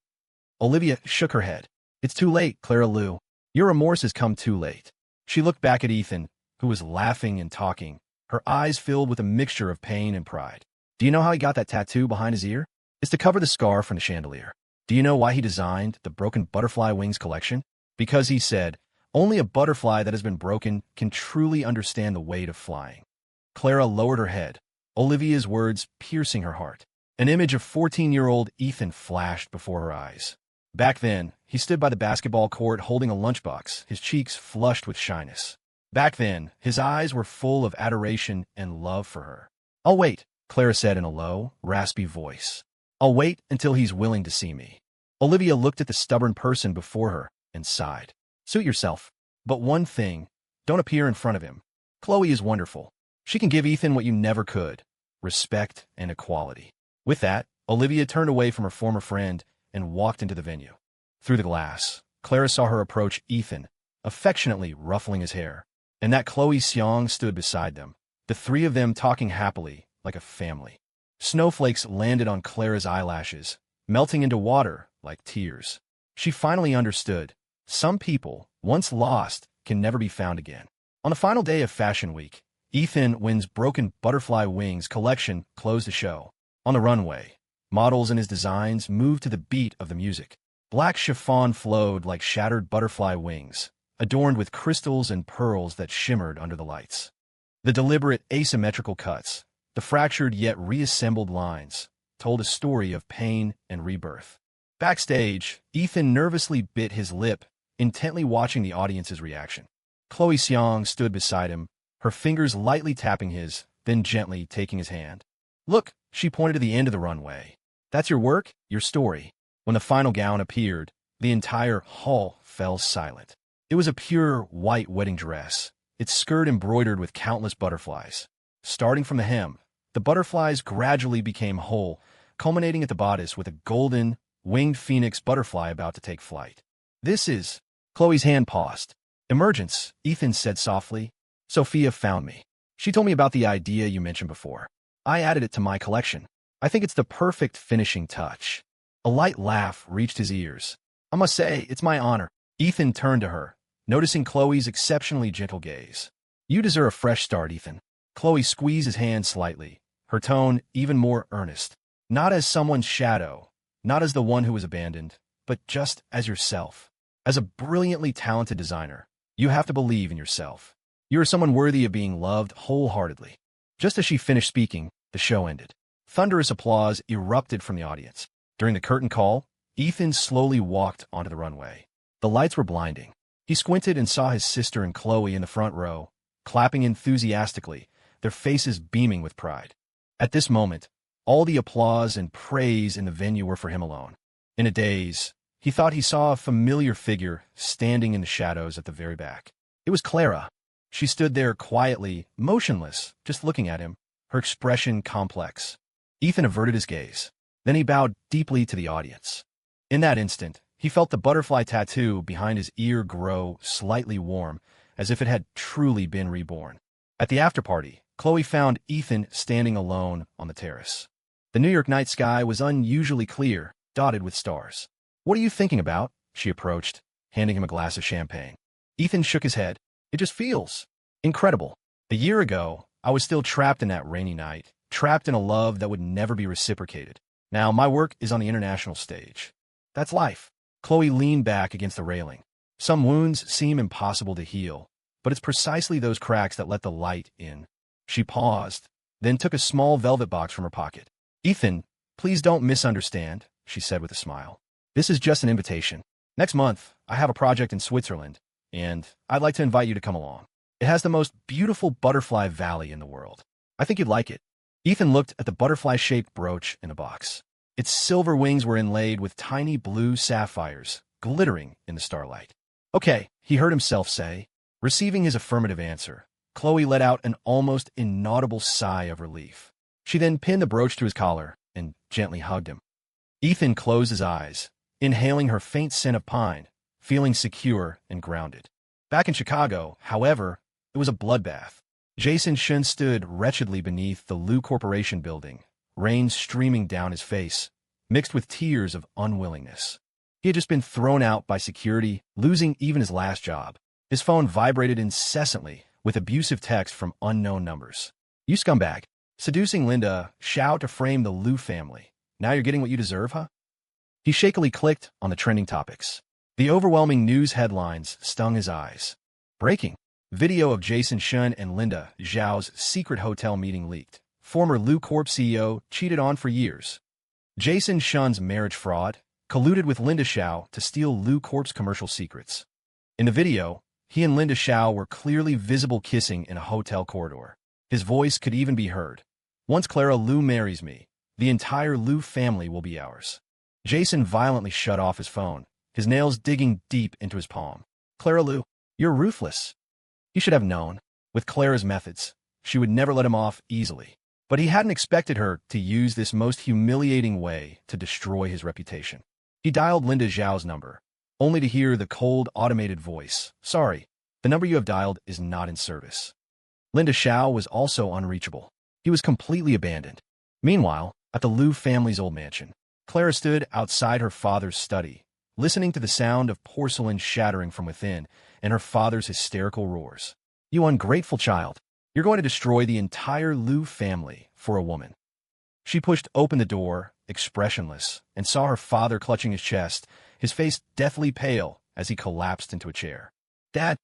Olivia shook her head. "It's too late, Clara Lou. Your remorse has come too late." She looked back at Ethan, who was laughing and talking, her eyes filled with a mixture of pain and pride. "Do you know how he got that tattoo behind his ear? It's to cover the scar from the chandelier. Do you know why he designed the Broken Butterfly Wings collection? Because he said, only a butterfly that has been broken can truly understand the weight of flying." Clara lowered her head, Olivia's words piercing her heart. An image of 14-year-old Ethan flashed before her eyes. Back then, he stood by the basketball court holding a lunchbox, his cheeks flushed with shyness. Back then, his eyes were full of adoration and love for her. "I'll wait," Clara said in a low, raspy voice. "I'll wait until he's willing to see me." Olivia looked at the stubborn person before her, and sighed. Suit yourself. But one thing, don't appear in front of him. Chloe is wonderful. She can give Ethan what you never could, respect and equality. With that, Olivia turned away from her former friend and walked into the venue. Through the glass, Clara saw her approach Ethan, affectionately ruffling his hair, and that Chloe Seong stood beside them, the three of them talking happily, like a family. Snowflakes landed on Clara's eyelashes, melting into water like tears. She finally understood. Some people, once lost, can never be found again. On the final day of Fashion Week, Ethan Wynn's Broken Butterfly Wings collection closed the show. On the runway, models and his designs moved to the beat of the music. Black chiffon flowed like shattered butterfly wings, adorned with crystals and pearls that shimmered under the lights. The deliberate asymmetrical cuts, the fractured yet reassembled lines, told a story of pain and rebirth. Backstage, Ethan nervously bit his lip, intently watching the audience's reaction. Chloe Seong stood beside him, her fingers lightly tapping his, then gently taking his hand. Look, she pointed to the end of the runway. That's your work, your story. When the final gown appeared, the entire hall fell silent. It was a pure white wedding dress, its skirt embroidered with countless butterflies. Starting from the hem, the butterflies gradually became whole, culminating at the bodice with a golden, winged phoenix butterfly about to take flight. This is... Chloe's hand paused. Emergence, Ethan said softly. Sophia found me. She told me about the idea you mentioned before. I added it to my collection. I think it's the perfect finishing touch. A light laugh reached his ears. I must say, it's my honor. Ethan turned to her, noticing Chloe's exceptionally gentle gaze. You deserve a fresh start, Ethan. Chloe squeezed his hand slightly, her tone even more earnest. Not as someone's shadow, not as the one who was abandoned, but just as yourself. As a brilliantly talented designer, you have to believe in yourself. You are someone worthy of being loved wholeheartedly. Just as she finished speaking, the show ended. Thunderous applause erupted from the audience. During the curtain call, Ethan slowly walked onto the runway. The lights were blinding. He squinted and saw his sister and Chloe in the front row, clapping enthusiastically, their faces beaming with pride. At this moment, all the applause and praise in the venue were for him alone. In a daze, he thought he saw a familiar figure standing in the shadows at the very back. It was Clara. She stood there quietly, motionless, just looking at him, her expression complex. Ethan averted his gaze. Then he bowed deeply to the audience. In that instant, he felt the butterfly tattoo behind his ear grow slightly warm, as if it had truly been reborn. At the after-party, Chloe found Ethan standing alone on the terrace. The New York night sky was unusually clear, dotted with stars. What are you thinking about? She approached, handing him a glass of champagne. Ethan shook his head. It just feels incredible. A year ago, I was still trapped in that rainy night, trapped in a love that would never be reciprocated. Now my work is on the international stage. That's life. Chloe leaned back against the railing. Some wounds seem impossible to heal, but it's precisely those cracks that let the light in. She paused, then took a small velvet box from her pocket. Ethan, please don't misunderstand, she said with a smile. This is just an invitation. Next month, I have a project in Switzerland, and I'd like to invite you to come along. It has the most beautiful butterfly valley in the world. I think you'd like it. Ethan looked at the butterfly-shaped brooch in the box. Its silver wings were inlaid with tiny blue sapphires, glittering in the starlight. Okay, he heard himself say. Receiving his affirmative answer, Chloe let out an almost inaudible sigh of relief. She then pinned the brooch to his collar and gently hugged him. Ethan closed his eyes, inhaling her faint scent of pine, feeling secure and grounded. Back in Chicago, however, it was a bloodbath. Jason Shun stood wretchedly beneath the Lu Corporation building, rain streaming down his face, mixed with tears of unwillingness. He had just been thrown out by security, losing even his last job. His phone vibrated incessantly with abusive texts from unknown numbers. You scumbag. Seducing Linda, Xiao to frame the Lu family. Now you're getting what you deserve, huh? He shakily clicked on the trending topics. The overwhelming news headlines stung his eyes. Breaking. Video of Jason Shun and Linda Zhao's secret hotel meeting leaked. Former Lu Corp CEO cheated on for years. Jason Shun's marriage fraud colluded with Linda Xiao to steal Lu Corp's commercial secrets. In the video, he and Linda Xiao were clearly visible kissing in a hotel corridor. His voice could even be heard. Once Clara Lu marries me, the entire Lu family will be ours. Jason violently shut off his phone, his nails digging deep into his palm. Clara Lou, you're ruthless. He should have known. With Clara's methods, she would never let him off easily. But he hadn't expected her to use this most humiliating way to destroy his reputation. He dialed Linda Zhao's number, only to hear the cold, automated voice. Sorry, the number you have dialed is not in service. Linda Zhao was also unreachable. He was completely abandoned. Meanwhile, at the Liu family's old mansion, Clara stood outside her father's study, listening to the sound of porcelain shattering from within and her father's hysterical roars. You ungrateful child. You're going to destroy the entire Liu family for a woman. She pushed open the door, expressionless, and saw her father clutching his chest, his face deathly pale as he collapsed into a chair. Dad,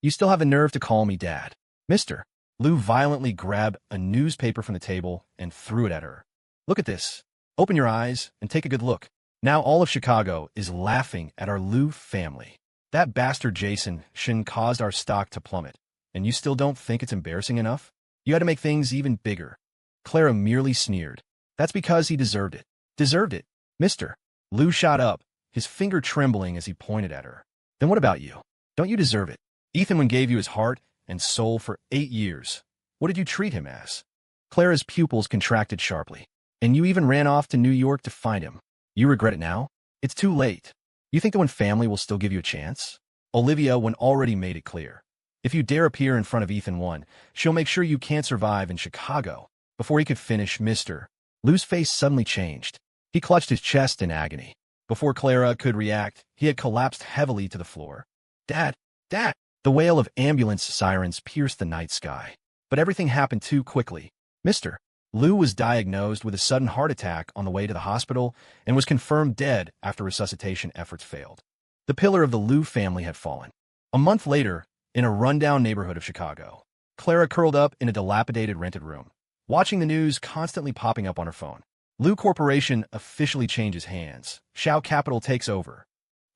you still have the nerve to call me Dad. Mister. Liu violently grabbed a newspaper from the table and threw it at her. Look at this. Open your eyes and take a good look. Now all of Chicago is laughing at our Liu family. That bastard Jason Shin caused our stock to plummet, and you still don't think it's embarrassing enough? You had to make things even bigger. Clara merely sneered. That's because he deserved it. Deserved it, mister. Liu shot up, his finger trembling as he pointed at her. Then what about you? Don't you deserve it? Ethan gave you his heart and soul for 8 years. What did you treat him as? Clara's pupils contracted sharply. And you even ran off to New York to find him. You regret it now? It's too late. You think the Wen family will still give you a chance? Olivia Wen already made it clear. If you dare appear in front of Ethan Wen, she'll make sure you can't survive in Chicago. Before he could finish, Mr. Liu's face suddenly changed. He clutched his chest in agony. Before Clara could react, he had collapsed heavily to the floor. Dad! Dad! The wail of ambulance sirens pierced the night sky. But everything happened too quickly. Mr. Liu was diagnosed with a sudden heart attack on the way to the hospital and was confirmed dead after resuscitation efforts failed. The pillar of the Liu family had fallen. A month later, in a rundown neighborhood of Chicago, Clara curled up in a dilapidated rented room, watching the news constantly popping up on her phone. Liu Corporation officially changes hands. Shao Capital takes over.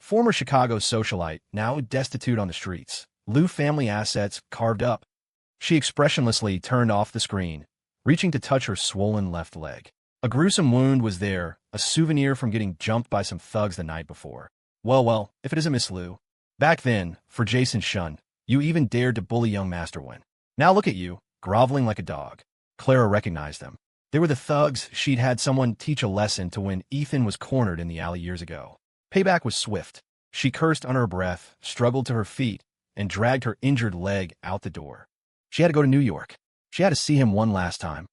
Former Chicago socialite, now destitute on the streets. Liu family assets carved up. She expressionlessly turned off the screen, reaching to touch her swollen left leg. A gruesome wound was there, a souvenir from getting jumped by some thugs the night before. Well, if it isn't Miss Liu. Back then, for Jason Shun, you even dared to bully young Master Wen. Now look at you, groveling like a dog. Clara recognized them. They were the thugs she'd had someone teach a lesson to when Ethan was cornered in the alley years ago. Payback was swift. She cursed under her breath, struggled to her feet, and dragged her injured leg out the door. She had to go to New York. She had to see him one last time.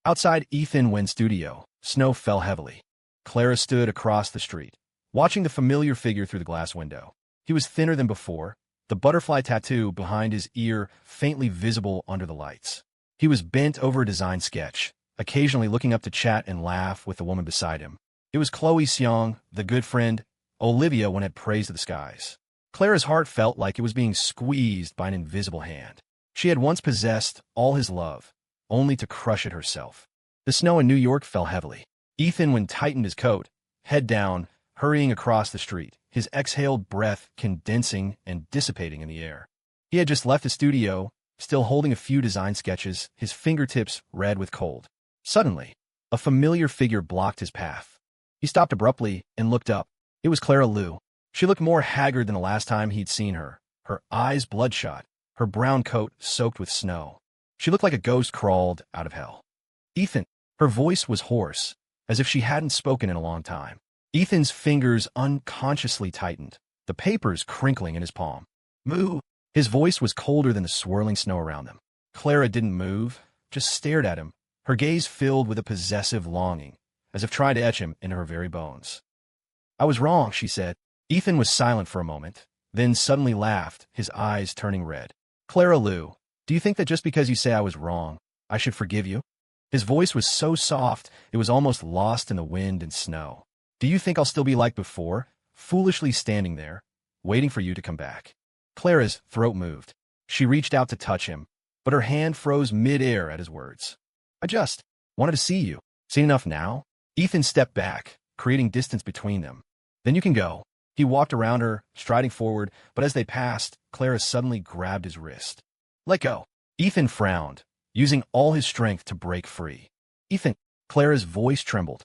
Outside Ethan Wen's studio, snow fell heavily. Clara stood across the street, watching the familiar figure through the glass window. He was thinner than before, the butterfly tattoo behind his ear faintly visible under the lights. He was bent over a design sketch, occasionally looking up to chat and laugh with the woman beside him. It was Chloe Seong, the good friend Olivia Wen had praised to the skies. Clara's heart felt like it was being squeezed by an invisible hand. She had once possessed all his love, only to crush it herself. The snow in New York fell heavily. Ethan Wen tightened his coat, head down, hurrying across the street, his exhaled breath condensing and dissipating in the air. He had just left the studio, still holding a few design sketches, his fingertips red with cold. Suddenly, a familiar figure blocked his path. He stopped abruptly and looked up. It was Clara Liu. She looked more haggard than the last time he'd seen her, her eyes bloodshot, her brown coat soaked with snow. She looked like a ghost crawled out of hell. Ethan. Her voice was hoarse, as if she hadn't spoken in a long time. Ethan's fingers unconsciously tightened, the papers crinkling in his palm. Moo! His voice was colder than the swirling snow around them. Clara didn't move, just stared at him, her gaze filled with a possessive longing, as if trying to etch him into her very bones. I was wrong, she said. Ethan was silent for a moment, then suddenly laughed, his eyes turning red. Clara Liu, do you think that just because you say I was wrong, I should forgive you? His voice was so soft, it was almost lost in the wind and snow. Do you think I'll still be like before, foolishly standing there, waiting for you to come back? Clara's throat moved. She reached out to touch him, but her hand froze mid-air at his words. I just wanted to see you. Seen enough now? Ethan stepped back, creating distance between them. Then you can go. He walked around her, striding forward, but as they passed, Clara suddenly grabbed his wrist. Let go. Ethan frowned, using all his strength to break free. Ethan. Clara's voice trembled.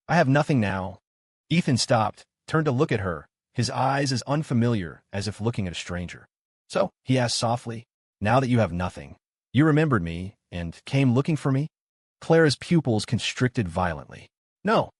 I have nothing now. Ethan stopped, turned to look at her, his eyes as unfamiliar as if looking at a stranger. "So," he asked softly, "now that you have nothing, you remembered me and came looking for me?" Clara's pupils constricted violently. "No,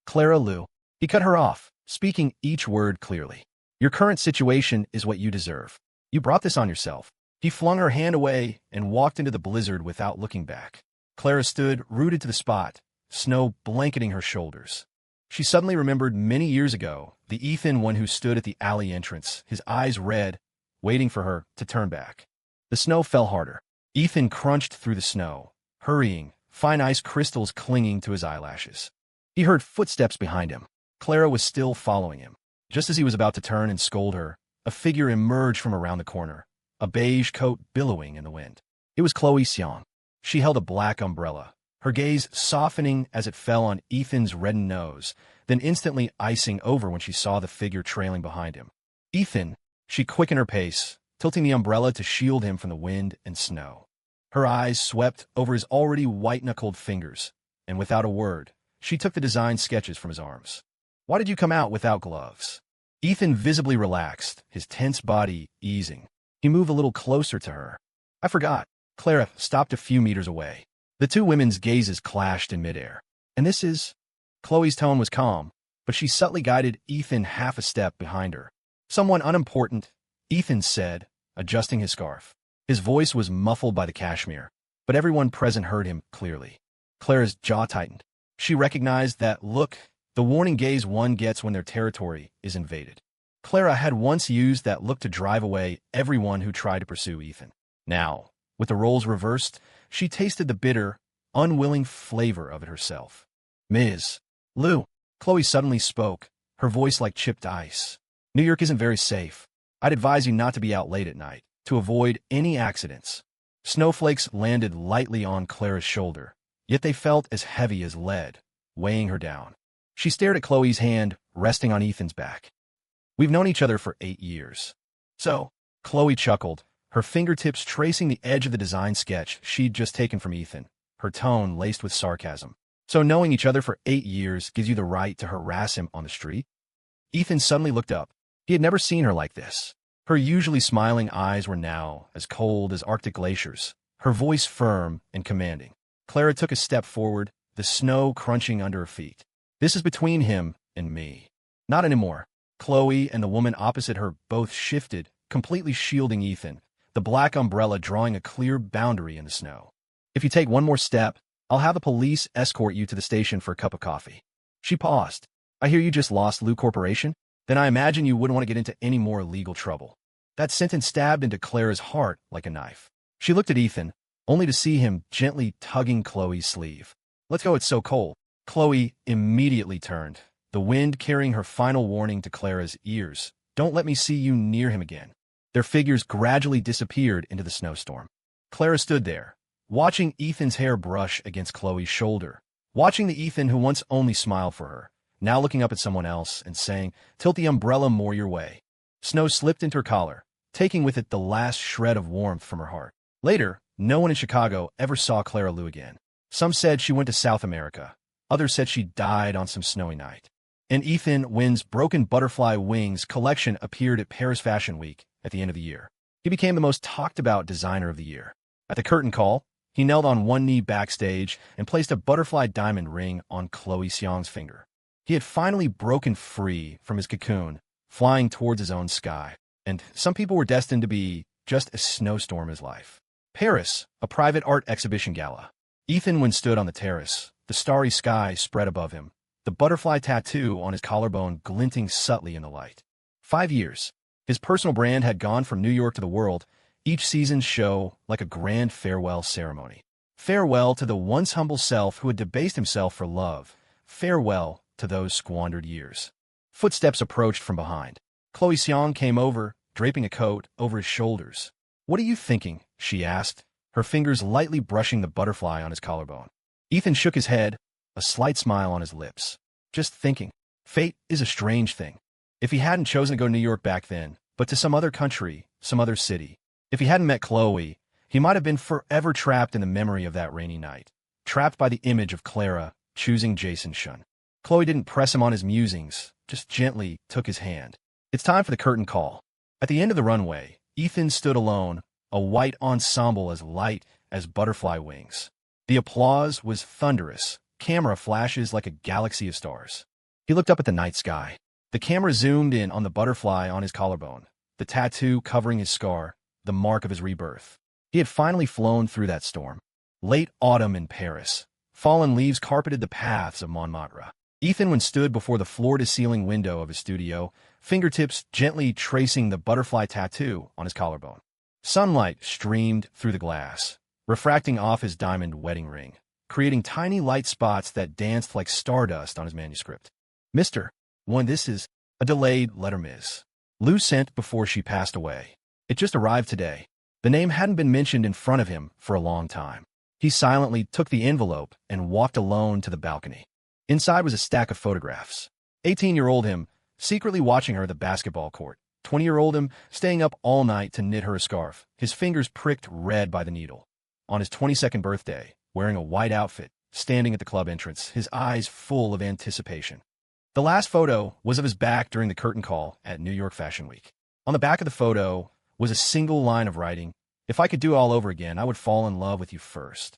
Clara Lou." He cut her off, speaking each word clearly. "Your current situation is what you deserve. You brought this on yourself." He flung her hand away and walked into the blizzard without looking back. Clara stood rooted to the spot, snow blanketing her shoulders. She suddenly remembered many years ago, the Ethan one who stood at the alley entrance, his eyes red, waiting for her to turn back. The snow fell harder. Ethan crunched through the snow, hurrying, fine ice crystals clinging to his eyelashes. He heard footsteps behind him. Clara was still following him. Just as he was about to turn and scold her, a figure emerged from around the corner, a beige coat billowing in the wind. It was Chloe Xiong. She held a black umbrella, her gaze softening as it fell on Ethan's reddened nose, then instantly icing over when she saw the figure trailing behind him. "Ethan," she quickened her pace, tilting the umbrella to shield him from the wind and snow. Her eyes swept over his already white-knuckled fingers, and without a word, she took the design sketches from his arms. "Why did you come out without gloves?" Ethan visibly relaxed, his tense body easing. He moved a little closer to her. "I forgot." Clara stopped a few meters away. The two women's gazes clashed in midair. "And this is—" Chloe's tone was calm, but she subtly guided Ethan half a step behind her. "Someone unimportant," Ethan said, adjusting his scarf. His voice was muffled by the cashmere, but everyone present heard him clearly. Clara's jaw tightened. She recognized that look, the warning gaze one gets when their territory is invaded. Clara had once used that look to drive away everyone who tried to pursue Ethan. Now, with the roles reversed, she tasted the bitter, unwilling flavor of it herself. "Ms. Lou," Chloe suddenly spoke, her voice like chipped ice. "New York isn't very safe. I'd advise you not to be out late at night, to avoid any accidents." Snowflakes landed lightly on Clara's shoulder, yet they felt as heavy as lead, weighing her down. She stared at Chloe's hand resting on Ethan's back. "We've known each other for 8 years. So," Chloe chuckled, her fingertips tracing the edge of the design sketch she'd just taken from Ethan, her tone laced with sarcasm. "So knowing each other for 8 years gives you the right to harass him on the street?" Ethan suddenly looked up. He had never seen her like this. Her usually smiling eyes were now as cold as Arctic glaciers, her voice firm and commanding. Clara took a step forward, the snow crunching under her feet. "This is between him and me." "Not anymore." Chloe and the woman opposite her both shifted, completely shielding Ethan, the black umbrella drawing a clear boundary in the snow. "If you take one more step, I'll have the police escort you to the station for a cup of coffee." She paused. "I hear you just lost Lou Corporation? Then I imagine you wouldn't want to get into any more legal trouble." That sentence stabbed into Clara's heart like a knife. She looked at Ethan, only to see him gently tugging Chloe's sleeve. "Let's go, it's so cold." Chloe immediately turned, the wind carrying her final warning to Clara's ears. "Don't let me see you near him again." Their figures gradually disappeared into the snowstorm. Clara stood there, watching Ethan's hair brush against Chloe's shoulder, watching the Ethan who once only smiled for her, now looking up at someone else and saying, "Tilt the umbrella more your way." Snow slipped into her collar, taking with it the last shred of warmth from her heart. Later, no one in Chicago ever saw Clara Lou again. Some said she went to South America. Others said she died on some snowy night. And Ethan Wynn's Broken Butterfly Wings collection appeared at Paris Fashion Week at the end of the year. He became the most talked-about designer of the year. At the curtain call, he knelt on one knee backstage and placed a butterfly diamond ring on Chloe Xiong's finger. He had finally broken free from his cocoon, flying towards his own sky. And some people were destined to be just as snowstorm as life. Paris, a private art exhibition gala. Ethan Wynn stood on the terrace, the starry sky spread above him, the butterfly tattoo on his collarbone glinting subtly in the light. 5 years. His personal brand had gone from New York to the world, each season's show like a grand farewell ceremony. Farewell to the once humble self who had debased himself for love. Farewell to those squandered years. Footsteps approached from behind. Chloe Xiong came over, draping a coat over his shoulders. "What are you thinking?" she asked, her fingers lightly brushing the butterfly on his collarbone. Ethan shook his head, a slight smile on his lips. "Just thinking. Fate is a strange thing. If he hadn't chosen to go to New York back then, but to some other country, some other city, if he hadn't met Chloe, he might have been forever trapped in the memory of that rainy night, trapped by the image of Clara choosing Jason Shun." Chloe didn't press him on his musings, just gently took his hand. It's time for the curtain call. At the end of the runway, Ethan stood alone, a white ensemble as light as butterfly wings. The applause was thunderous, camera flashes like a galaxy of stars. He looked up at the night sky. The camera zoomed in on the butterfly on his collarbone, the tattoo covering his scar, the mark of his rebirth. He had finally flown through that storm. Late autumn in Paris. Fallen leaves carpeted the paths of Montmartre. Ethan stood before the floor-to-ceiling window of his studio, fingertips gently tracing the butterfly tattoo on his collarbone. Sunlight streamed through the glass, refracting off his diamond wedding ring, creating tiny light spots that danced like stardust on his manuscript. Mr. One, this is a delayed letter, Ms. Lou sent before she passed away. It just arrived today. The name hadn't been mentioned in front of him for a long time. He silently took the envelope and walked alone to the balcony. Inside was a stack of photographs. 18-year-old him, secretly watching her at the basketball court. 20-year-old him, staying up all night to knit her a scarf, his fingers pricked red by the needle. On his 22nd birthday, wearing a white outfit, standing at the club entrance, his eyes full of anticipation. The last photo was of his back during the curtain call at New York Fashion Week. On the back of the photo was a single line of writing, "If I could do it all over again, I would fall in love with you first."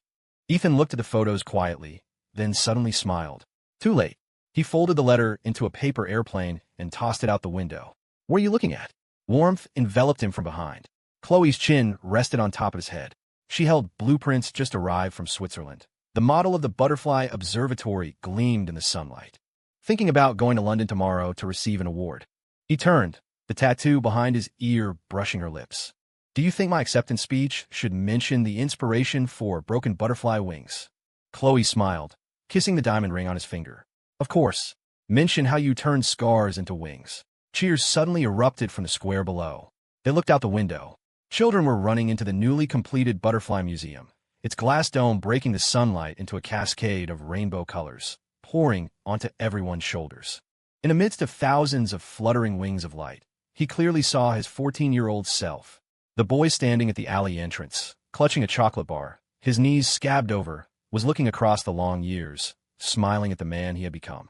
Ethan looked at the photos quietly, then suddenly smiled. Too late. He folded the letter into a paper airplane and tossed it out the window. "What are you looking at?" Warmth enveloped him from behind. Chloe's chin rested on top of his head. She held blueprints just arrived from Switzerland. The model of the butterfly observatory gleamed in the sunlight. "Thinking about going to London tomorrow to receive an award." He turned, the tattoo behind his ear brushing her lips. "Do you think my acceptance speech should mention the inspiration for broken butterfly wings?" Chloe smiled, kissing the diamond ring on his finger. "Of course. Mention how you turned scars into wings." Cheers suddenly erupted from the square below. They looked out the window. Children were running into the newly completed Butterfly Museum, its glass dome breaking the sunlight into a cascade of rainbow colors, pouring onto everyone's shoulders. In the midst of thousands of fluttering wings of light, he clearly saw his 14-year-old self. The boy standing at the alley entrance, clutching a chocolate bar, his knees scabbed over, was looking across the long years, smiling at the man he had become.